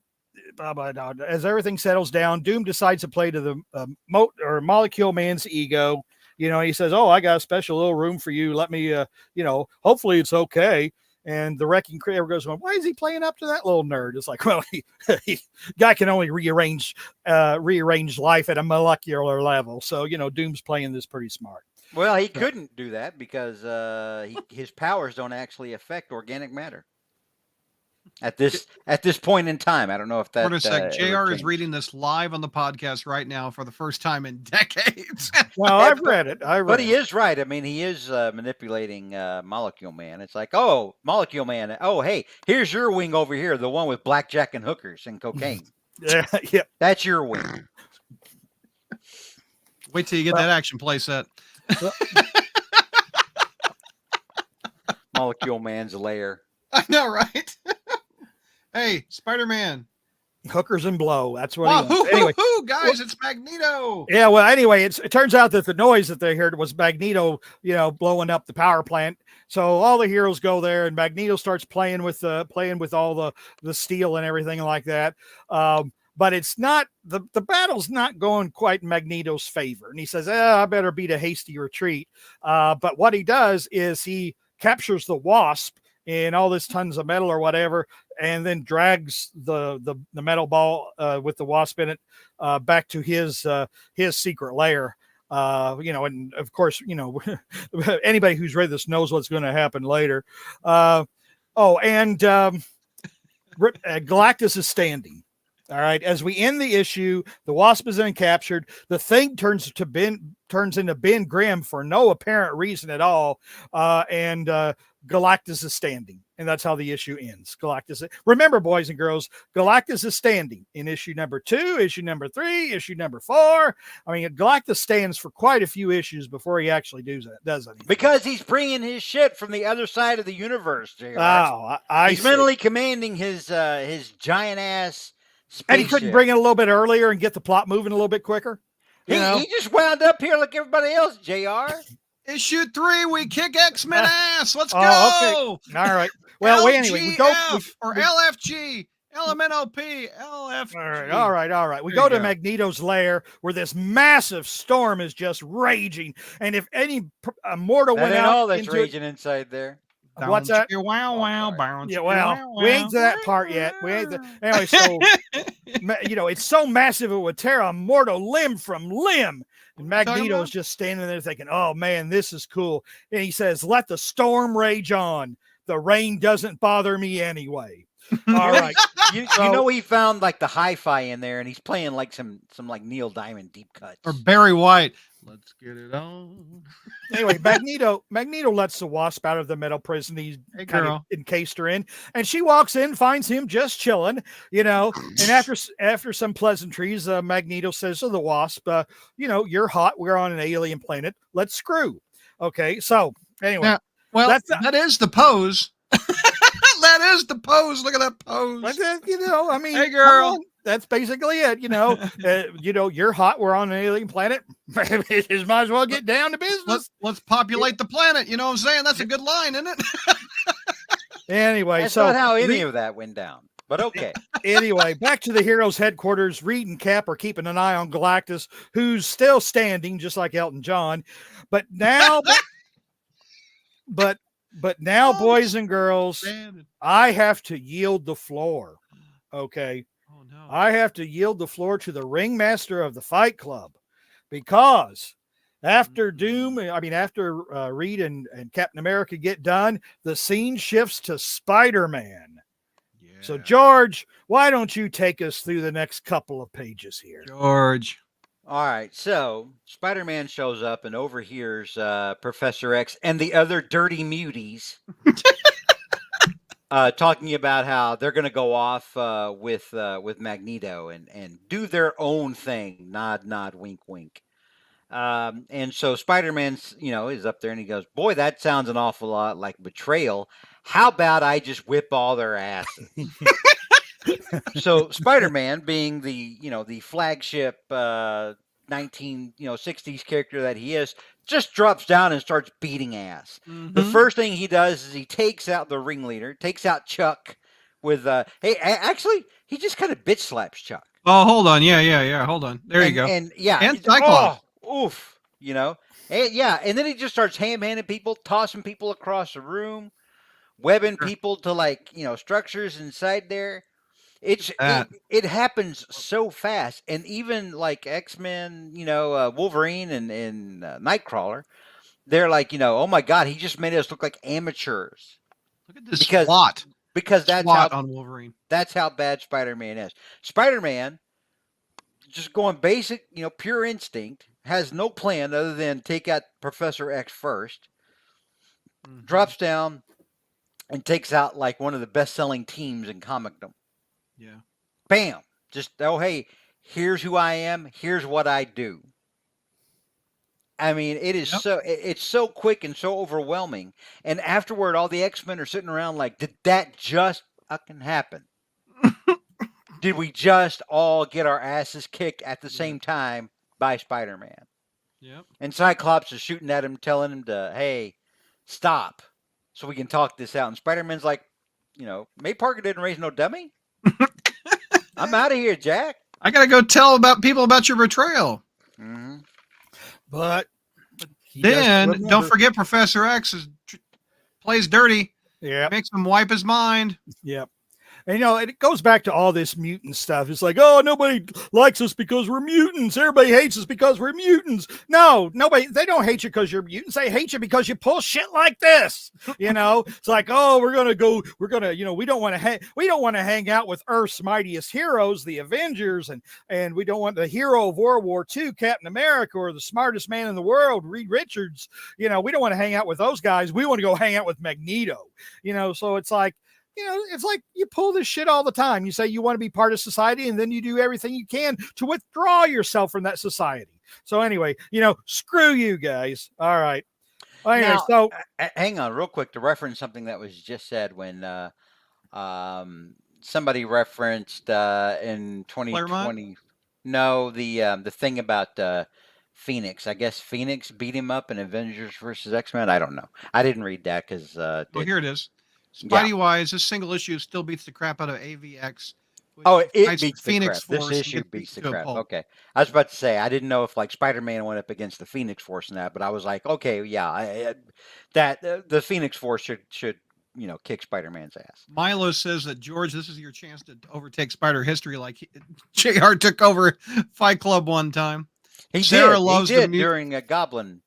everything settles down, Doom decides to play to the Molecule Man's ego. He says, "Oh, I got a special little room for you. Let me, hopefully it's okay." And the Wrecking Crew goes, "Well, why is he playing up to that little nerd?" It's like, well, guy can only rearrange life at a molecular level. So, Doom's playing this pretty smart. Well, he couldn't do that because his powers don't actually affect organic matter. At this point in time, I don't know if that. For a sec, JR is reading this live on the podcast right now for the first time in decades. Well, I've read it. But he is right. I mean, he is manipulating Molecule Man. It's like, oh, Molecule Man. Oh, hey, here's your wing over here, the one with blackjack and hookers and cocaine. Yeah, that's your wing. Wait till you get that action play set. Molecule Man's lair. I know, right? Hey, Spider-Man. Hookers and blow. That's what he wants. Anyway, guys, it's Magneto. Yeah, well, anyway, it turns out that the noise that they heard was Magneto, blowing up the power plant. So all the heroes go there, and Magneto starts playing with all the steel and everything like that. But it's not the battle's not going quite in Magneto's favor, and he says, "I better beat a hasty retreat." But what he does is he captures the Wasp and all this tons of metal or whatever, and then drags the metal ball with the Wasp in it back to his secret lair. And of course, anybody who's read this knows what's going to happen later. Galactus is standing. All right. As we end the issue, the Wasp is then captured. The Thing turns into Ben Grimm for no apparent reason at all. And Galactus is standing. And that's how the issue ends. Galactus. Remember, boys and girls, Galactus is standing in issue number 2, issue number 3, issue number 4. I mean, Galactus stands for quite a few issues before he actually does anything. Because he's bringing his shit from the other side of the universe, JR. Oh, he's mentally commanding his giant ass spaceship. And he couldn't bring it a little bit earlier and get the plot moving a little bit quicker. He just wound up here like everybody else, JR. Issue 3, we kick X-Men ass. Let's go. Okay. All right. Well, anyway, we go or LFG, LMNOP, LFG. All right. We go to Magneto's lair where this massive storm is just raging, and if any mortal went out, all that's raging inside there. What's that? Wow. Yeah, well, we ain't to that part yet. Anyway, so it's so massive it would tear a mortal limb from limb. And Magneto's just standing there thinking, "Oh man, this is cool." And he says, "Let the storm rage on. The rain doesn't bother me anyway." All right. You know he found like the hi-fi in there, and he's playing like some like Neil Diamond deep cuts or Barry White. Let's get it on. Anyway, Magneto lets the Wasp out of the metal prison he's kind of encased her in, and she walks in, finds him just chilling, and after some pleasantries, Magneto says to the Wasp, "You're hot. We're on an alien planet. Let's screw." Okay, so anyway, that is the pose. That is the pose. Look at that pose. I mean, hey girl. That's basically it. You're hot. We're on an alien planet. Just might as well get down to business. Let's populate the planet. You know what I'm saying? That's a good line, isn't it? Anyway, that's not how any of that went down. But okay. Anyway, back to the heroes' headquarters. Reed and Cap are keeping an eye on Galactus, who's still standing, just like Elton John. But now, now, boys and girls, I have to yield the floor. Okay. Oh, no. I have to yield the floor to the ringmaster of the Fight Club, because after Reed and Captain America get done, the scene shifts to Spider-Man. Yeah. So, George, why don't you take us through the next couple of pages here? George. All right, so Spider-Man shows up and overhears Professor X and the other dirty muties talking about how they're going to go off with Magneto and do their own thing. Nod, nod, wink, wink. And so Spider-Man's, is up there and he goes, "Boy, that sounds an awful lot like betrayal. How about I just whip all their asses?" So Spider-Man, being the flagship 1960s character that he is, just drops down and starts beating ass. Mm-hmm. The first thing he does is he takes out the ringleader, takes out Chuck with actually he just kind of bitch slaps Chuck. Oh, hold on. Yeah. Hold on. There you go. And yeah, and Cyclops. Oof. And then he just starts ham-handing people, tossing people across the room, webbing people to structures inside there. It happens so fast, and even like X-Men, Wolverine and Nightcrawler, they're like, "Oh my God, he just made us look like amateurs." Look at this SWAT. Because that's SWAT on Wolverine. That's how bad Spider-Man is. Spider-Man, just going basic, pure instinct, has no plan other than take out Professor X first, drops down, and takes out like one of the best-selling teams in comicdom. Yeah. Bam. Just, hey, here's who I am. Here's what I do. I mean, it is it's so quick and so overwhelming. And afterward, all the X-Men are sitting around like, did that just fucking happen? Did we just all get our asses kicked at the same time by Spider-Man? Yep. And Cyclops is shooting at him, telling him to, hey, stop so we can talk this out. And Spider-Man's like, May Parker didn't raise no dummy. I'm out of here, Jack. I gotta go tell people about your betrayal. Mm-hmm. But then don't forget Professor X plays dirty. Yeah, makes him wipe his mind. Yep. And and it goes back to all this mutant stuff. It's like, oh, nobody likes us because we're mutants. Everybody hates us because we're mutants. No, nobody. They don't hate you because you're mutants. They hate you because you pull shit like this. It's like, oh, we don't want to hang out with Earth's mightiest heroes, the Avengers, and we don't want the hero of World War II, Captain America, or the smartest man in the world, Reed Richards. We don't want to hang out with those guys. We want to go hang out with Magneto. So it's like. It's like you pull this shit all the time. You say you want to be part of society, and then you do everything you can to withdraw yourself from that society. So anyway, screw you guys. All right. Well, anyway, Now, so hang on real quick to reference something that was just said when somebody referenced in Claremont? 2020. No, the thing about Phoenix. I guess Phoenix beat him up in Avengers versus X-Men. I don't know. I didn't read that because Well, here it is. Yeah. Spidey wise, this single issue still beats the crap out of AVX. which Oh, it fights beats the Phoenix crap. This Force and issue gets beats the to a crap. pulp. Okay. I was about to say, I didn't know if like Spider-Man went up against the Phoenix Force and that, but I was like, okay, yeah, the Phoenix Force should kick Spider-Man's ass. Milo says that, George, this is your chance to overtake Spider history like JR took over Fight Club one time. Sarah loves the during a Goblin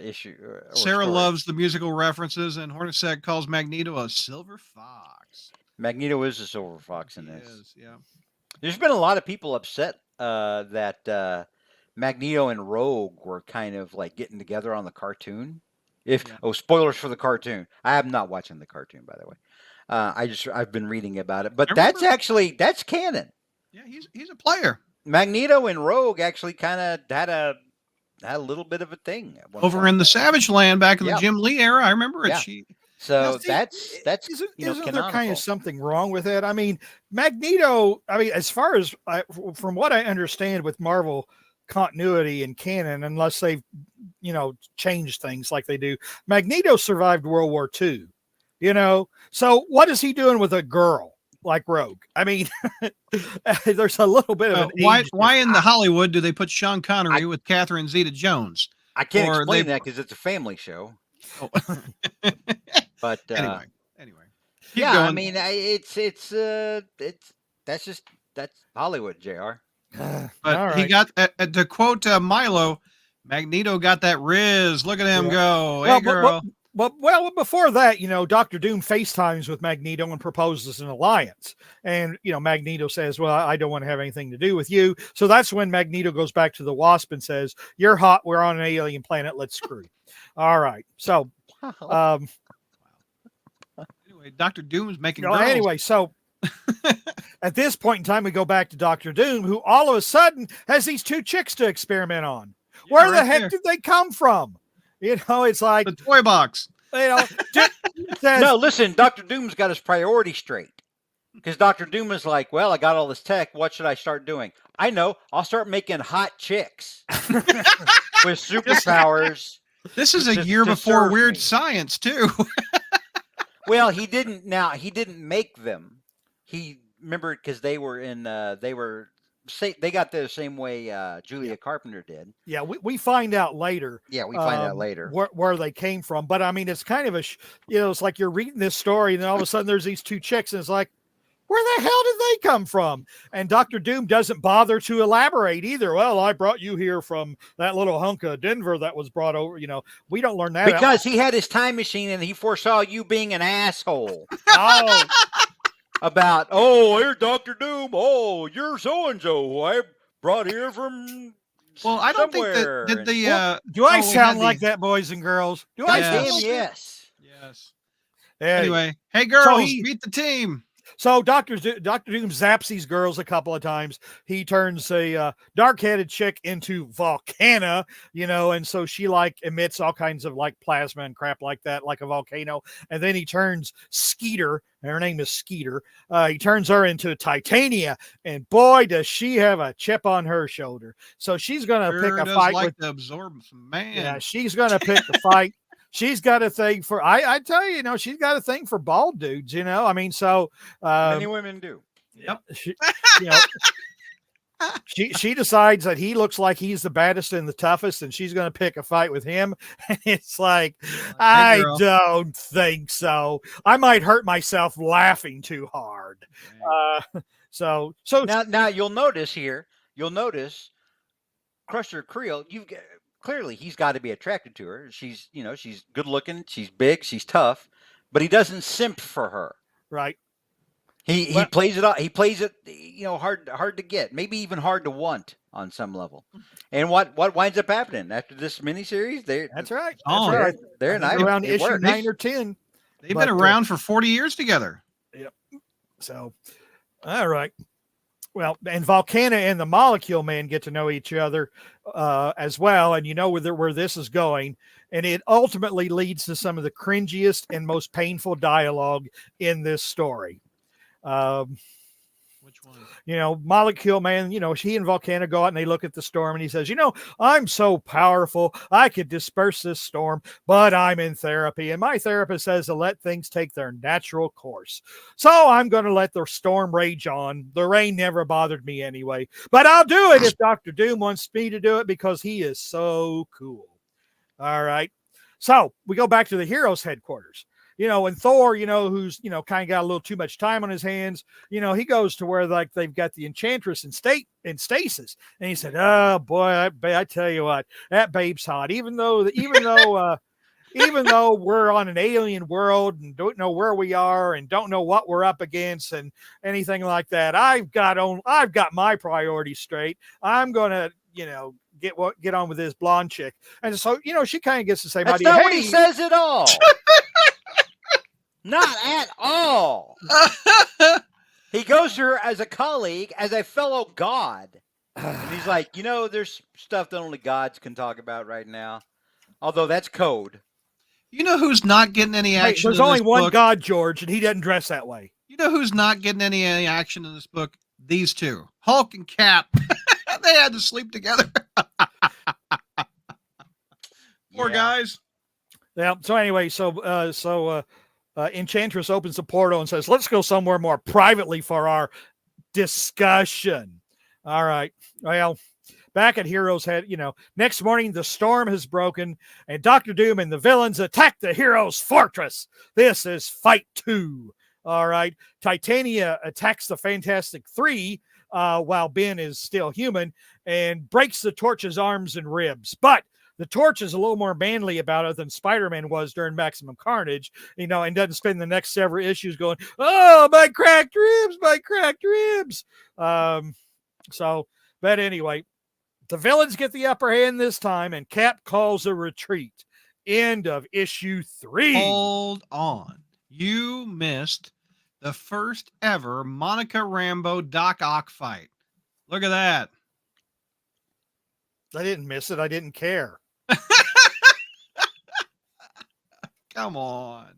issue. Or Sarah story. loves the musical references, and Hornacek calls Magneto a silver fox. Magneto is a silver fox in He this. is, yeah. There's been a lot of people upset that Magneto and Rogue were kind of like getting together on the cartoon. Spoilers for the cartoon. I am not watching the cartoon, by the way. I've been reading about it, but that's canon. Yeah, he's a player. Magneto and Rogue actually kind of had a little bit of a thing over in the Savage Land back in the Jim Lee era. I remember it. Yeah. So that's isn't canonical. there kind of something wrong with it? I mean, Magneto. I mean, as far as from what I understand with Marvel continuity and canon, unless they've changed things like they do, Magneto survived World War II. So what is he doing with a girl like Rogue? I mean, there's a little bit of an why in the Hollywood do they put Sean Connery with Catherine Zeta-Jones? I can't explain that because it's a family show. Oh. But anyway, yeah, going. I mean, that's Hollywood, JR. But he got to quote Milo, Magneto got that riz. Look at him go. Hey, girl. Well, before that, Dr. Doom FaceTimes with Magneto and proposes an alliance. And, Magneto says, well, I don't want to have anything to do with you. So that's when Magneto goes back to the Wasp and says, you're hot. We're on an alien planet. Let's screw you. All right. So, anyway, Dr. Doom's making girls. Anyway, so at this point in time, we go back to Dr. Doom, who all of a sudden has these two chicks to experiment on. Yeah, where the heck did they come from? It's like the toy box. No, listen, Dr. Doom's got his priorities straight. Because Dr. Doom is like, well, I got all this tech. What should I start doing? I know. I'll start making hot chicks with superpowers. This is a year before Weird Science, too. Well, he didn't make them. He remembered because they got there the same way Julia Carpenter did. Yeah, we find out later. Yeah, we find out later where they came from. But I mean, it's kind of it's like you're reading this story, and then all of a sudden there's these two chicks, and it's like, where the hell did they come from? And Dr. Doom doesn't bother to elaborate either. Well, I brought you here from that little hunk of Denver that was brought over. We don't learn that because he had his time machine and he foresaw you being an asshole. Oh. About, here's Dr. Doom. Oh, you're so-and-so who I brought here from Well, I don't somewhere. think that do I sound like that, boys and girls? Do I sound like yes. Yes. Anyway, hey, girls, meet the team. So Dr. Doom zaps these girls a couple of times. He turns a dark-headed chick into Volcana, and so she emits all kinds of plasma and crap like that, like a volcano. And then he turns Skeeter, and her name is Skeeter. He turns her into Titania, and boy, does she have a chip on her shoulder. So she's gonna pick a fight to absorb some man. Yeah, she's gonna pick a fight. She's got a thing for, I tell you, she's got a thing for bald dudes, I mean, so. Many women do. Yep. She decides that he looks like he's the baddest and the toughest, and she's going to pick a fight with him. And it's like, Hey, I girl. don't think so. I might hurt myself laughing too hard. So Now you'll notice here. You'll notice Crusher Creel. Clearly he's got to be attracted to her. She's good looking. She's big. She's tough, but he doesn't simp for her. right. He Well- plays it. He plays it. Hard to get. Maybe even hard to want on some level. And what winds up happening after this miniseries? That's right. Oh, That's right. They're I think nice. around It issue works. 9 or 10. They've But, been around for 40 years together. So, all right. Well, and Volcana and the Molecule Man get to know each other as well, and you know where this is going, and it ultimately leads to some of the cringiest and most painful dialogue in this story. Which one? Molecule Man, he and Volcana go out and they look at the storm, and he says, I'm so powerful, I could disperse this storm, but I'm in therapy, and my therapist says to let things take their natural course. So I'm going to let the storm rage on. The rain never bothered me anyway, but I'll do it if Dr. Doom wants me to do it because he is so cool. All right. So we go back to the heroes' headquarters. And Thor, who's, kind of got a little too much time on his hands, he goes to where like they've got the Enchantress in stasis. And he said, oh boy, I tell you what, that babe's hot. Even though we're on an alien world and don't know where we are and don't know what we're up against and anything like that, I've got my priorities straight. I'm going to, get on with this blonde chick. And so, she kind of gets the same That's idea. not what he says at all. Not at all. He goes to her as a colleague, as a fellow god. And he's like, there's stuff that only gods can talk about right now. Although that's code. You know who's not getting any Hey, action? there's in only this one book? God, George, and he doesn't dress that way. You know who's not getting any action in this book? These two, Hulk and Cap. They had to sleep together. Poor guys. Yeah. So anyway, Enchantress opens the portal and says, "Let's go somewhere more privately for our discussion." All right. Well, back at Heroes Head, next morning the storm has broken and Dr. Doom and the villains attack the Heroes Fortress. This is Fight 2. All right. Titania attacks the Fantastic Three while Ben is still human and breaks the Torch's arms and ribs. But the Torch is a little more manly about it than Spider-Man was during Maximum Carnage, and doesn't spend the next several issues going, "Oh, my cracked ribs, my cracked ribs." But anyway, the villains get the upper hand this time, and Cap calls a retreat. End of issue 3. Hold on. You missed the first ever Monica Rambeau Doc Ock fight. Look at that. I didn't miss it. I didn't care. Come on.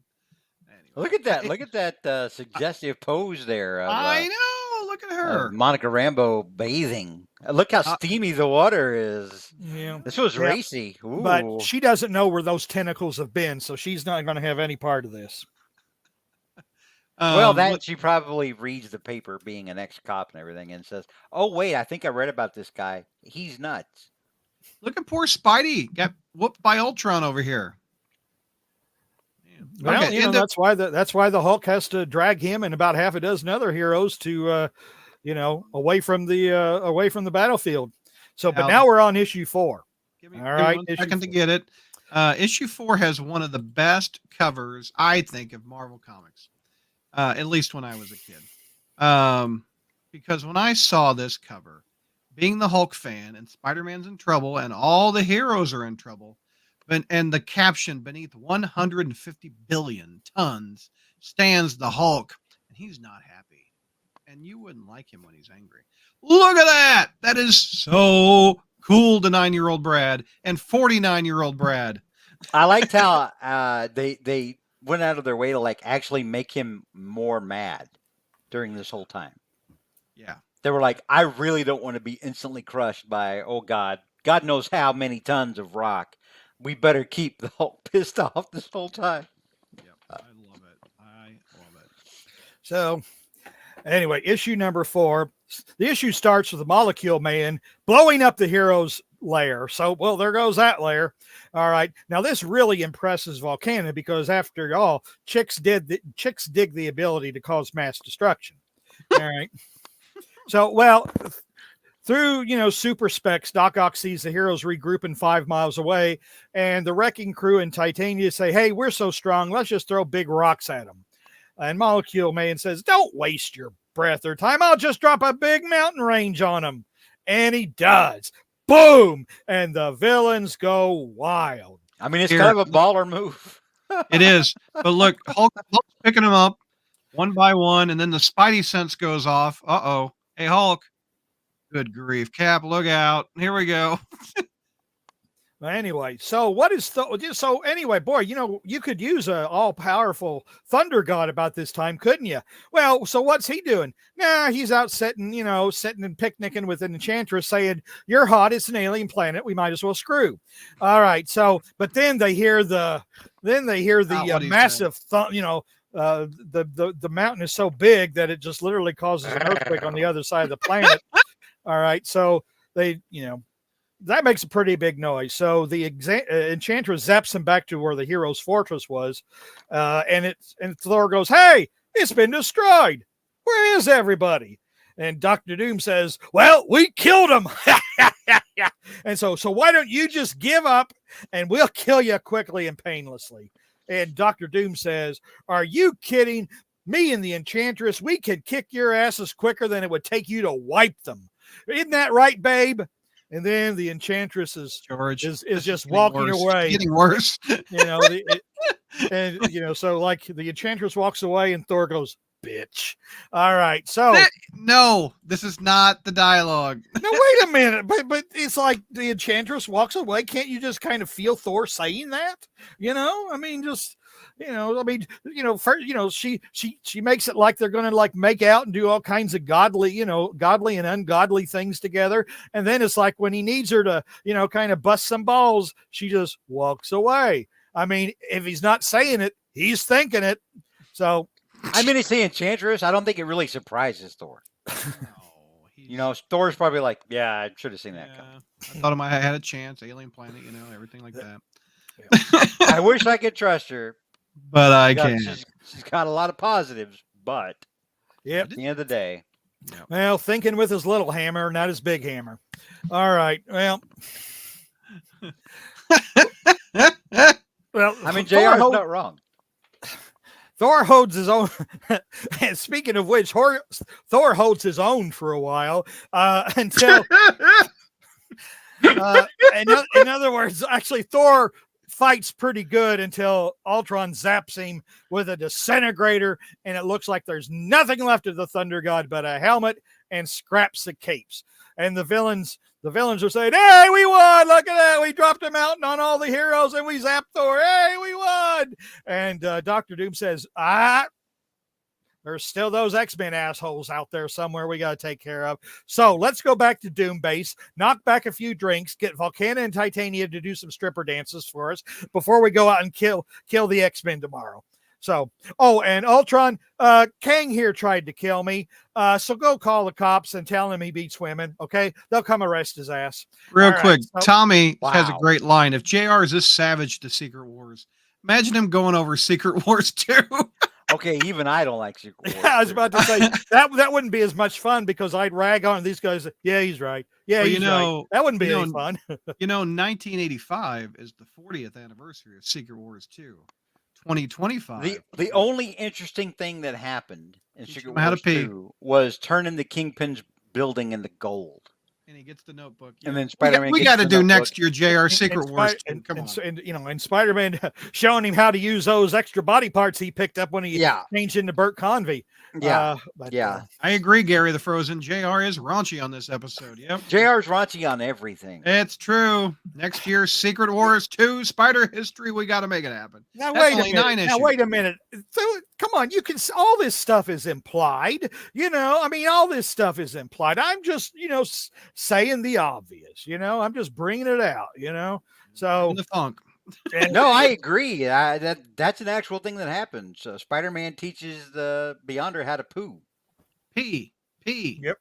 Anyway. Look at that. Look at that suggestive pose there. Of, I know. Look at her. Monica Rambeau bathing. Look how steamy the water is. Yeah. This was racy. Ooh. But she doesn't know where those tentacles have been, so she's not going to have any part of this. She probably reads the paper being an ex-cop and everything and says, "Oh, wait, I think I read about this guy. He's nuts." Look at poor Spidey. Got whooped by Ultron over here. Well, Okay, that's why the Hulk has to drag him and about half a dozen other heroes to, away from the battlefield. So, but now we're on issue 4. Give me 1 second to get it. Issue 4 has one of the best covers, I think, of Marvel Comics. At least when I was a kid. Because when I saw this cover, being the Hulk fan and Spider-Man's in trouble and all the heroes are in trouble, and the caption beneath 150 billion tons stands the Hulk, and he's not happy. And you wouldn't like him when he's angry. Look at that! That is so cool to 9-year-old Brad and 49-year-old Brad. I liked how they went out of their way to actually make him more mad during this whole time. Yeah. They were like, I really don't want to be instantly crushed by, oh God knows how many tons of rock. We better keep the Hulk pissed off this whole time. Yep. I love it. So Anyway, issue number 4. The issue starts with the Molecule Man blowing up the hero's lair. So, well, there goes that lair. All right. Now, this really impresses Volcana because, after all, chicks dig the ability to cause mass destruction. All right. So, well, through, super specs, Doc Ock sees the heroes regrouping 5 miles away, and the wrecking crew in Titania say, hey, we're so strong, let's just throw big rocks at them. And Molecule Man says, don't waste your breath or time. I'll just drop a big mountain range on them. And he does. Boom. And the villains go wild. I mean, it's kind of a baller move. It is. But look, Hulk's picking them up one by one, and then the Spidey sense goes off. Uh-oh. Hey, Hulk. Good grief. Cap, look out. Here we go. Anyway, so anyway, boy, you could use a all-powerful Thunder God about this time, couldn't you? Well, so what's he doing? Nah, he's out sitting and picnicking with an enchantress saying, you're hot, it's an alien planet, we might as well screw. All right, so, but then they hear the massive the mountain is so big that it just literally causes an earthquake on the other side of the planet. All right, so they, that makes a pretty big noise. So the Enchantress zaps him back to where the hero's fortress was, and Thor goes, "Hey, it's been destroyed. Where is everybody?" And Dr. Doom says, "Well, we killed him." And so why don't you just give up, and we'll kill you quickly and painlessly? And Dr. Doom says, "Are you kidding? Me and the Enchantress, we can kick your asses quicker than it would take you to wipe them. Isn't that right, babe?" And then the Enchantress is just walking away. It's getting worse. So like the Enchantress walks away and Thor goes, "Bitch." All right. So no, this is not the dialogue. No, wait a minute. But it's like the Enchantress walks away. Can't you just kind of feel Thor saying that? I mean, just she makes it like they're going to like make out and do all kinds of godly and ungodly things together. And then it's like when he needs her to, kind of bust some balls, she just walks away. I mean, if he's not saying it, he's thinking it. So, I mean, it's the Enchantress. I don't think it really surprises Thor. Thor's probably like, yeah, I should have seen that coming. I thought I had a chance. Alien planet, everything like that. I wish I could trust her. But I can't. She's got a lot of positives, but at the end of the day. Well, thinking with his little hammer, not his big hammer. All right. Well, I mean, JR is not wrong. Thor holds his own. And speaking of which, Thor holds his own for a while until. In other words, actually, Thor fights pretty good until Ultron zaps him with a disintegrator, and it looks like there's nothing left of the Thunder God but a helmet and scraps the capes. And the villains are saying, "Hey, we won! Look at that! We dropped a mountain on all the heroes, and we zapped Thor. Hey, we won!" And Dr. Doom says, there's still those X-Men assholes out there somewhere we got to take care of. So let's go back to Doom Base, knock back a few drinks, get Volcana and Titania to do some stripper dances for us before we go out and kill the X-Men tomorrow. So, and Ultron, Kang here tried to kill me. So go call the cops and tell him he beats women. Okay. They'll come arrest his ass. Real quick. Right, so, Tommy has a great line. If JR is this savage to Secret Wars, imagine him going over Secret Wars 2. Okay, even I don't like Secret Wars. Yeah, I was about to say that wouldn't be as much fun because I'd rag on these guys. Yeah, he's right. Yeah, well, right. That wouldn't be any fun. 1985 is the 40th anniversary of Secret Wars 2. 2025. The only interesting thing that happened in Secret Wars 2 was turning the Kingpin's building into gold. And he gets the notebook. And then Spider-Man. We got to do next year, JR Secret Wars. Come on. And Spider-Man showing him how to use those extra body parts he picked up when he changed into Burt Convey. Yeah. I agree, Gary the Frozen. JR is raunchy on this episode. Yep. JR's raunchy on everything. It's true. Next year, Secret Wars 2, Spider History. We got to make it happen. Now, wait a minute. So, come on. All this stuff is implied. All this stuff is implied. I'm just, saying the obvious, I'm just bringing it out, so in the funk. No, I agree. That's an actual thing that happens. Spider-Man teaches the Beyonder how to poo. P. P. Yep.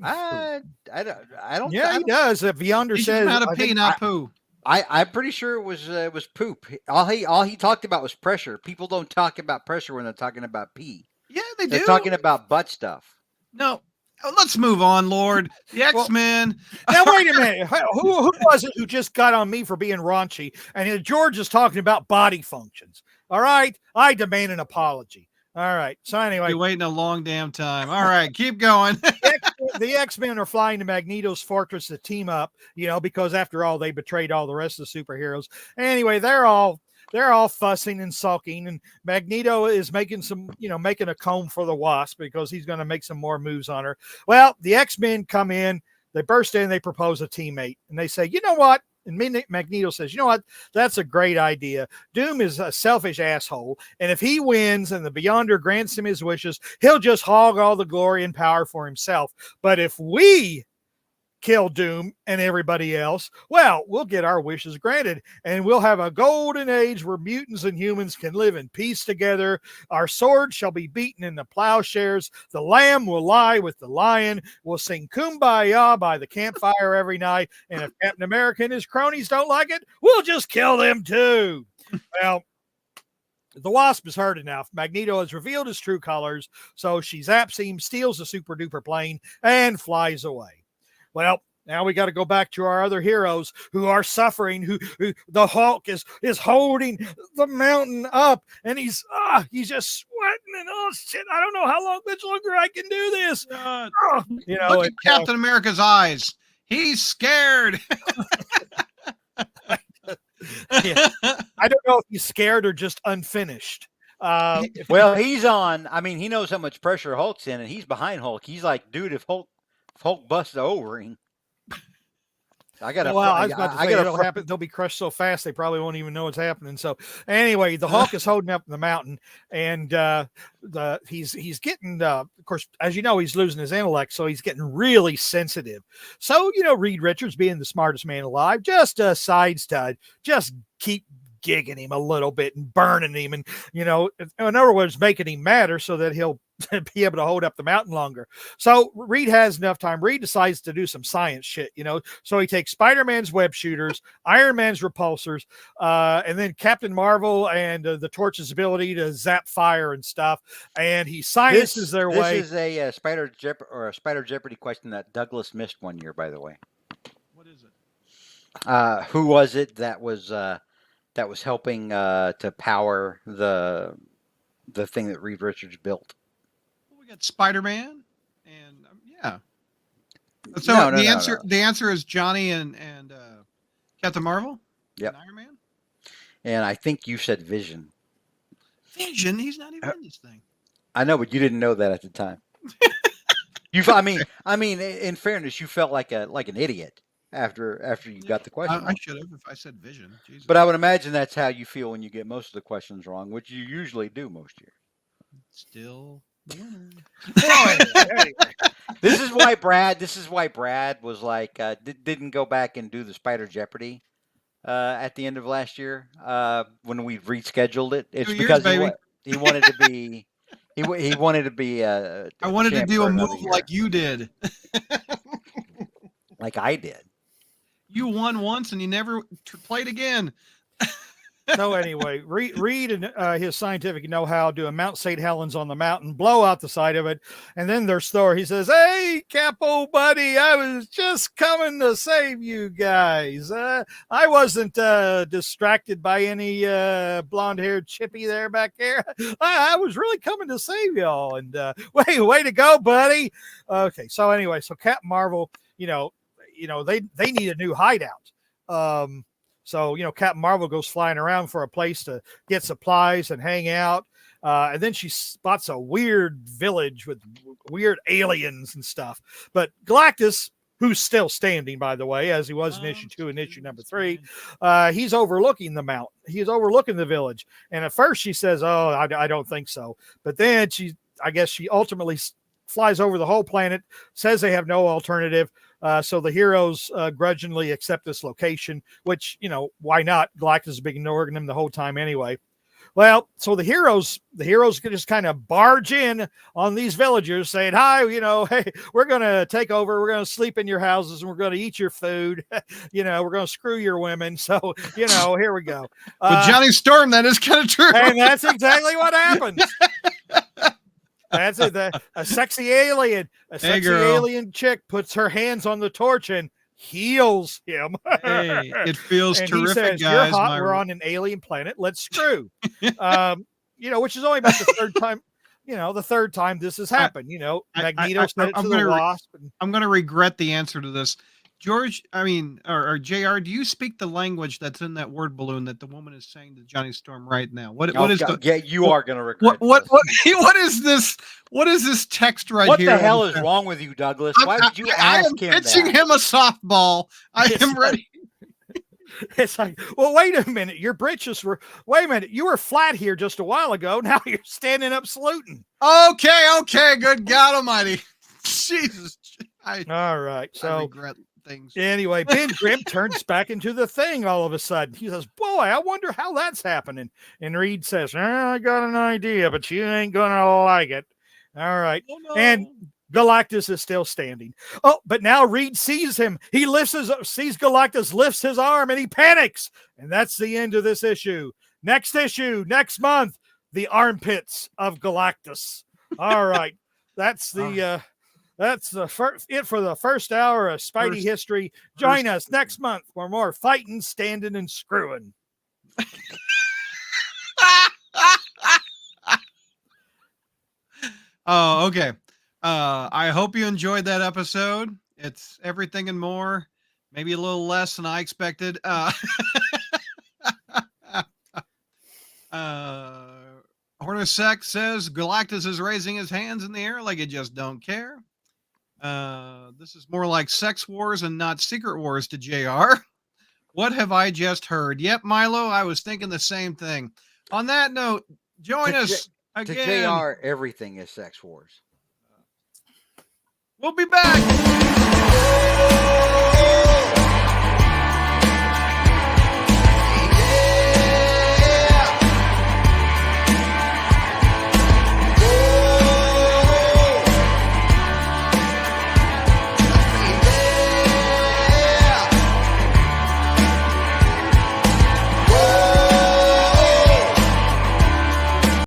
I don't. Yeah, I he don't. does. If Beyonder Teach him says, how to I pee, think, not poo. I'm pretty sure it was poop. All he talked about was pressure. People don't talk about pressure when they're talking about pee. Yeah, they They're do. talking about butt stuff. No. Oh, let's move on, Lord. The Well, X-Men. now wait a minute. Who was it who just got on me for being raunchy? And George is talking about body functions. All right, I demand an apology. All right. So anyway, You're waiting a long damn time. All right, keep going. the X-Men are flying to Magneto's fortress to team up, because after all, they betrayed all the rest of the superheroes. Anyway, they're all fussing and sulking, and Magneto is making making a comb for the Wasp because he's going to make some more moves on her. Well, the X-Men come in, they burst in, they propose a teammate, and they say, you know what? And Magneto says, you know what? That's a great idea. Doom is a selfish asshole. And if he wins and the Beyonder grants him his wishes, he'll just hog all the glory and power for himself. But if we kill Doom and everybody else, well, we'll get our wishes granted and we'll have a golden age where mutants and humans can live in peace together. Our swords shall be beaten in the plowshares. The lamb will lie with the lion. We'll sing Kumbaya by the campfire every night. And if Captain America and his cronies don't like it, we'll just kill them too. Well, the Wasp is heard enough. Magneto has revealed his true colors, so she zaps him, steals the super duper plane, and flies away. Well, now we got to go back to our other heroes who are suffering. Who the Hulk is holding the mountain up, and he's just sweating and oh shit! I don't know how much longer I can do this. Look at Captain America's eyes. He's scared. Yeah. I don't know if he's scared or just unfinished. Well, he's on. I mean, he knows how much pressure Hulk's in, and he's behind Hulk. He's like, dude, if Hulk busts over him, I was about to say it'll happen. They'll be crushed so fast they probably won't even know what's happening. So anyway, the Hulk is holding up the mountain, and he's getting of course, as you know, he's losing his intellect, so he's getting really sensitive. So Reed Richards, being the smartest man alive, just decides to just keep gigging him a little bit and burning him, and in other words, making him madder so that he'll be able to hold up the mountain longer. So Reed has enough time. Reed decides to do some science shit, so he takes Spider-Man's web shooters, Iron Man's repulsors, and then Captain Marvel and the Torch's ability to zap fire and stuff, and he sciences their way. This is a Spider Jeopardy question that Douglas missed one year, by the way. What is it? Who was it that was helping to power the thing that Reed Richards built? Well, we got Spider-Man, and yeah. So the answer is Johnny and Captain Marvel. Yep. And Iron Man. And I think you said Vision. Vision? He's not even in this thing. I know, but you didn't know that at the time. I mean, in fairness, you felt like an idiot after you got the question. I should have if I said Vision. Jesus. But I would imagine that's how you feel when you get most of the questions wrong, which you usually do most years. Still. This is why Brad was like didn't go back and do the Spider Jeopardy at the end of last year when we rescheduled it. It's because he wanted to be he wanted to be I wanted to do a move like you did. Like I did. You won once and you never played again. So anyway, Reed and his scientific know-how do a Mount St. Helens on the mountain, blow out the side of it, and then there's Thor. He says, "Hey, Capo, buddy, I was just coming to save you guys. I wasn't distracted by any blonde-haired chippy there back there. I was really coming to save y'all. And way to go, buddy." Okay, so anyway, so Captain Marvel, they need a new hideout. So, Captain Marvel goes flying around for a place to get supplies and hang out. And then she spots a weird village with weird aliens and stuff. But Galactus, who's still standing, by the way, as he was in issue 2 and issue number 3, he's overlooking the mountain. He's overlooking the village. And at first she says, "Oh, I don't think so." But then I guess she ultimately flies over the whole planet, says they have no alternative. So the heroes grudgingly accept this location, which, why not? Galactus has been ignoring them the whole time anyway. Well, so the heroes can just kind of barge in on these villagers saying, hi, hey, we're going to take over. We're going to sleep in your houses and we're going to eat your food. We're going to screw your women. So, here we go. With Johnny Storm, that is kind of true. And that's exactly what happens. That's it. A sexy alien chick puts her hands on the torch and heals him. Hey, it feels and terrific, he says, guys. You're hot. We're on an alien planet. Let's screw. Which is only about the third time. The third time this has happened. Magneto said it to the Wasp. I'm going to regret the answer to this. George, or JR, do you speak the language that's in that word balloon that the woman is saying to Johnny Storm right now? What is God, you are going to regret what is this? What is this text right here? What the hell is wrong with you, Douglas? Why would you ask him that? I am pitching him a softball. I am ready. It's like, well, wait a minute. Your britches were, wait a minute. You were flat here just a while ago. Now you're standing up saluting. Okay. Good God Almighty. Jesus. All right. So I regret things. Anyway, Ben Grimm turns back into the Thing all of a sudden. He says, boy, I wonder how that's happening. And Reed says, I got an idea, but you ain't going to like it. All right. Oh, no. And Galactus is still standing. Oh, but now Reed sees him. He sees Galactus, lifts his arm, and he panics. And that's the end of this issue. Next issue, next month, the armpits of Galactus. All right. That's it for the first hour of Spidey history. Join us next month for more fighting, standing, and screwing. Oh, okay. I hope you enjoyed that episode. It's everything and more, maybe a little less than I expected. Hornacek says Galactus is raising his hands in the air like he just don't care. This is more like Sex Wars and not Secret Wars to JR. What have I just heard? Yep, Milo, I was thinking the same thing. On that note, join us again. To JR, everything is Sex Wars. We'll be back.